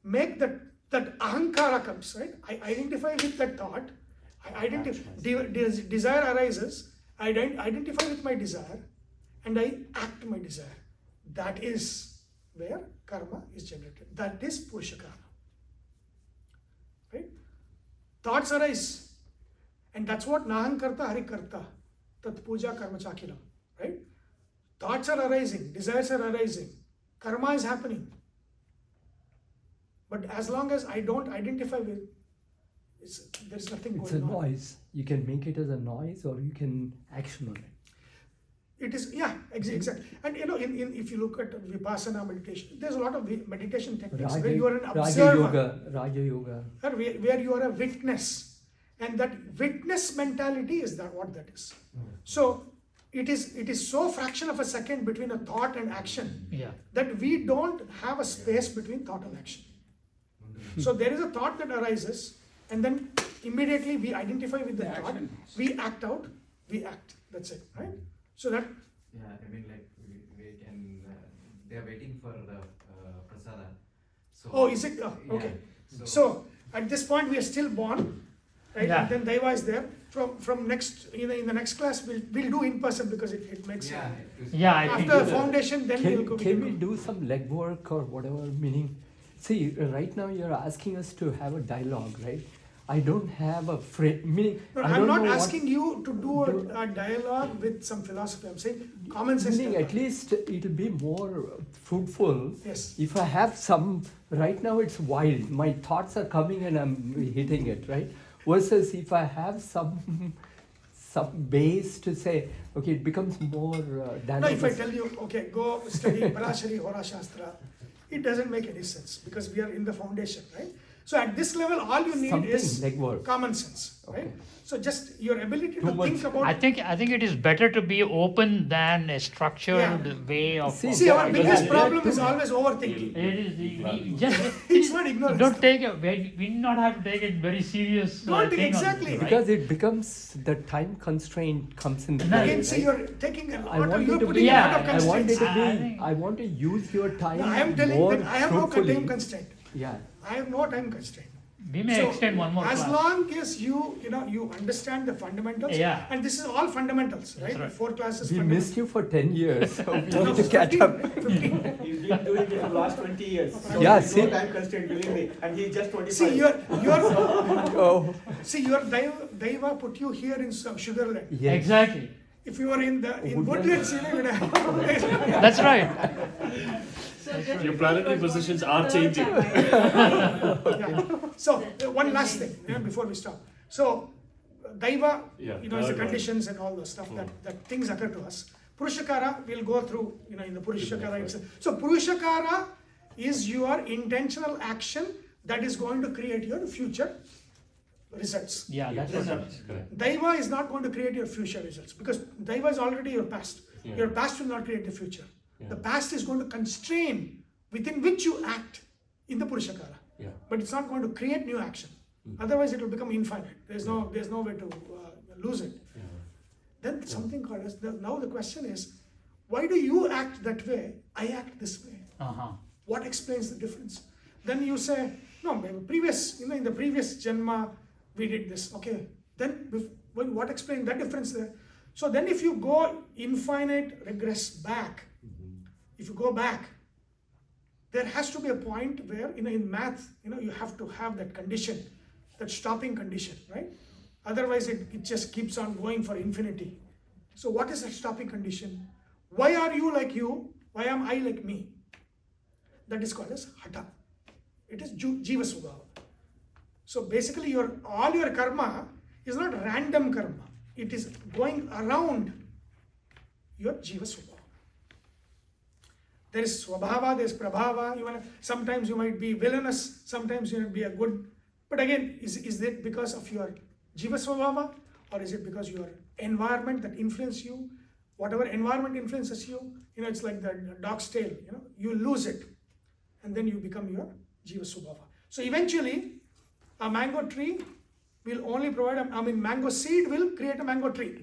S1: make that ahankara comes, right? I identify with that thought, desire arises, I identify with my desire, and I act my desire. That is where karma is generated. That is Purushakara. Right? Thoughts arise. And that's what Nahankarta Harikarta, Tat Puja Karma Chakilam, right? Thoughts are arising, desires are arising, karma is happening. But as long as I don't identify with, there's nothing going on.
S4: It's a noise. You can make it as a noise or you can action on it.
S1: It is, yeah, exactly. And if you look at Vipassana meditation, there's a lot of meditation techniques where you are an observer.
S4: Raja Yoga.
S1: Where you are a witness. And that witness mentality is what that is. So it is so fraction of a second between a thought and action that we don't have a space between thought and action. So there is a thought that arises, and then immediately we identify with the thought, we act out, we act. That's it, right? So that.
S12: Yeah, I mean, like we can. They are waiting for the prasada. So.
S1: Oh, is it? Oh, okay.
S12: Yeah,
S1: so at this point we are still born, right?
S2: Yeah.
S1: And then Daiva is there. From next in the next class we'll do in person because it makes
S12: yeah.
S2: I think
S1: after foundation then we'll go.
S4: Can we do some legwork or whatever? Meaning, see, right now you're asking us to have a dialogue, right? I don't have a frame. Meaning,
S1: No,
S4: I
S1: I'm
S4: don't
S1: not
S4: know
S1: asking you to do a dialogue with some philosophy. I'm saying common sense.
S4: Meaning, at least it'll be more fruitful.
S1: Yes.
S4: If I have some, right now it's wild. My thoughts are coming and I'm hitting it, right? Versus if I have some base to say, okay, it becomes more dynamic.
S1: No, if I tell you, okay, go study Parashari Hora Shastra, it doesn't make any sense because we are in the foundation, right? So at this level, all you need is common sense, right?
S4: Okay.
S1: So just your ability to think about.
S2: I think it is better to be open than a structured way of.
S1: See, our biggest problem is always overthinking. It's not ignorance.
S2: Don't take we do not have to take it very serious.
S1: Don't
S2: thing
S1: exactly.
S2: right?
S4: Because it becomes, the time constraint comes in play.
S1: Again, see,
S4: right?
S1: you're taking a
S4: I
S1: lot of,
S4: want
S1: you're
S4: it to
S1: putting
S4: be,
S1: a lot of
S4: I want it
S1: constraints.
S4: to be, I want to use your time
S1: No, I am telling
S4: more
S1: that I have no
S4: fruitfully.
S1: time constraint.
S4: Yeah.
S1: I have no time constraint.
S2: We may extend one more
S1: as
S2: class.
S1: long as you understand the fundamentals, and this is all fundamentals, right? 4 classes.
S4: We missed you for 10 years, so we
S1: No,
S4: need to catch
S1: 15,
S4: up.
S1: 15.
S6: He's been doing it for the last 20 years. So
S4: Yeah,
S6: there's
S4: see.
S6: no time constraint, believe me. And he's just 25.
S1: See, your
S4: Oh.
S1: see, your Daiva put you here in some Sugarland.
S4: Yes.
S2: Exactly.
S1: If you were in Woodlands, you would have.
S2: That's right.
S10: Your planetary positions are changing.
S1: Yeah. So one last thing before we stop. So Daiva, is the conditions and all the stuff that things occur to us. Purushakara, we'll go through, in the Purushakara itself. So Purushakara is your intentional action that is going to create your future results.
S2: Yeah, that's right.
S1: Daiva is not going to create your future results because Daiva is already your past. Your past will not create the future. The past is going to constrain within which you act in the Purushakara. But it's not going to create new action. Otherwise, it will become infinite. There's no way to lose it. Then something called as now the question is, why do you act that way? I act this way. What explains the difference? Then you say, no, in the previous janma we did this. Okay, then what explains that difference there? So then if you go infinite regress back, if you go back, there has to be a point where in math you have to have that condition, that stopping condition, right? Otherwise it just keeps on going for infinity. So what is that stopping condition? Why are you like you? Why am I like me? That is called as hata. It is jiva subhava. So basically all your karma is not random karma. It is going around your jiva subhava. There is swabhava, there is prabhava. Sometimes you might be villainous, sometimes you might be a good. But again, is it because of your jiva swabhava, or is it because your environment that influences you? Whatever environment influences you, it's like the dog's tail. You lose it, and then you become your jiva swabhava. So eventually, a mango tree will only provide. Mango seed will create a mango tree.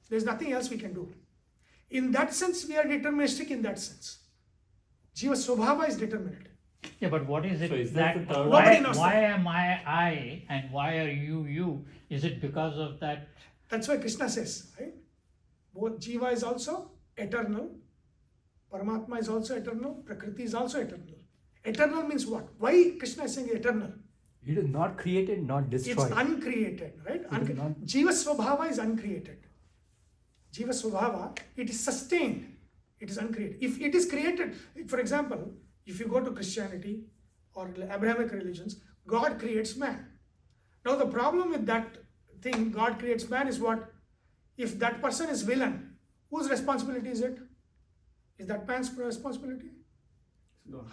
S1: There's nothing else we can do. In that sense, we are deterministic in that sense. Jiva Swabhava is determinate.
S2: Yeah, but what is it
S10: So is
S2: that,
S10: that the term?
S2: why am I and why are you? Is it because of that?
S1: That's why Krishna says, right? Both Jiva is also eternal, Paramatma is also eternal, Prakriti is also eternal. Eternal means what? Why Krishna is saying eternal?
S4: It is not created, not destroyed.
S1: It's uncreated, right?
S4: It is not-
S1: Jiva Swabhava is uncreated. Jiva Swabhava, it is sustained. It is uncreated. If it is created, for example, if you go to Christianity or Abrahamic religions, God creates man. Now the problem with that thing, God creates man, is what? If that person is villain, whose responsibility is it? Is that man's responsibility?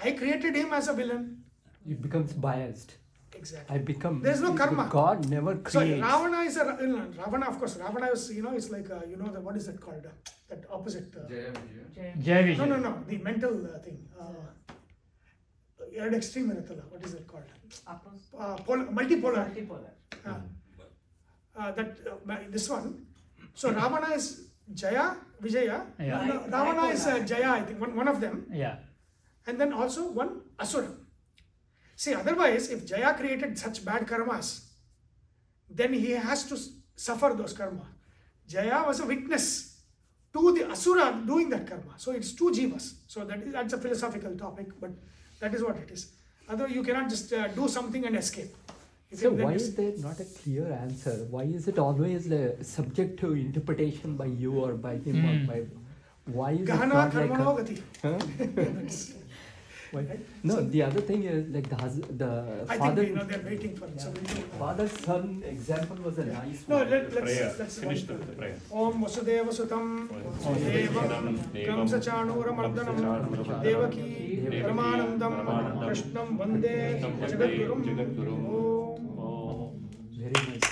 S1: I created him as a villain.
S4: It becomes biased.
S1: Exactly.
S4: I become.
S1: There is no karma.
S4: God never
S1: So
S4: creates.
S1: Ravana is a Ravana, of course. Ravana is, it's like what is that called? That opposite.
S12: Jaya Vijaya.
S2: Jai Vijay.
S1: No. The mental thing. ಎರಡು extreme ಇರುತ್ತಲ್ಲ. What is it called? Multipolar. This one. So Ravana is Jaya, Vijaya.
S2: Yeah.
S1: Ravana is Jaya, I think, one of them.
S2: Yeah.
S1: And then also one Asura. See, otherwise, if Jaya created such bad karmas, then he has to suffer those karma. Jaya was a witness to the Asura doing that karma. So it's two jivas. So that's a philosophical topic, but that is what it is. Otherwise, you cannot just do something and escape.
S4: So why is there not a clear answer? Why is it always subject to interpretation by you or by him or by? Why is it
S1: Gahana
S4: not like
S1: karmano
S4: a,
S1: gati.
S4: why? No, the other thing is like the
S1: I
S4: father.
S1: think they're waiting for it. So
S4: Father son example was a nice
S1: no,
S4: one.
S1: let's
S10: Finish the prayer.
S1: Om Vasudeva Sutam Devam Kamsachanuramardanam Devaki Paramanandam Krishnam Vande Jagadgurum Om.
S4: Very nice.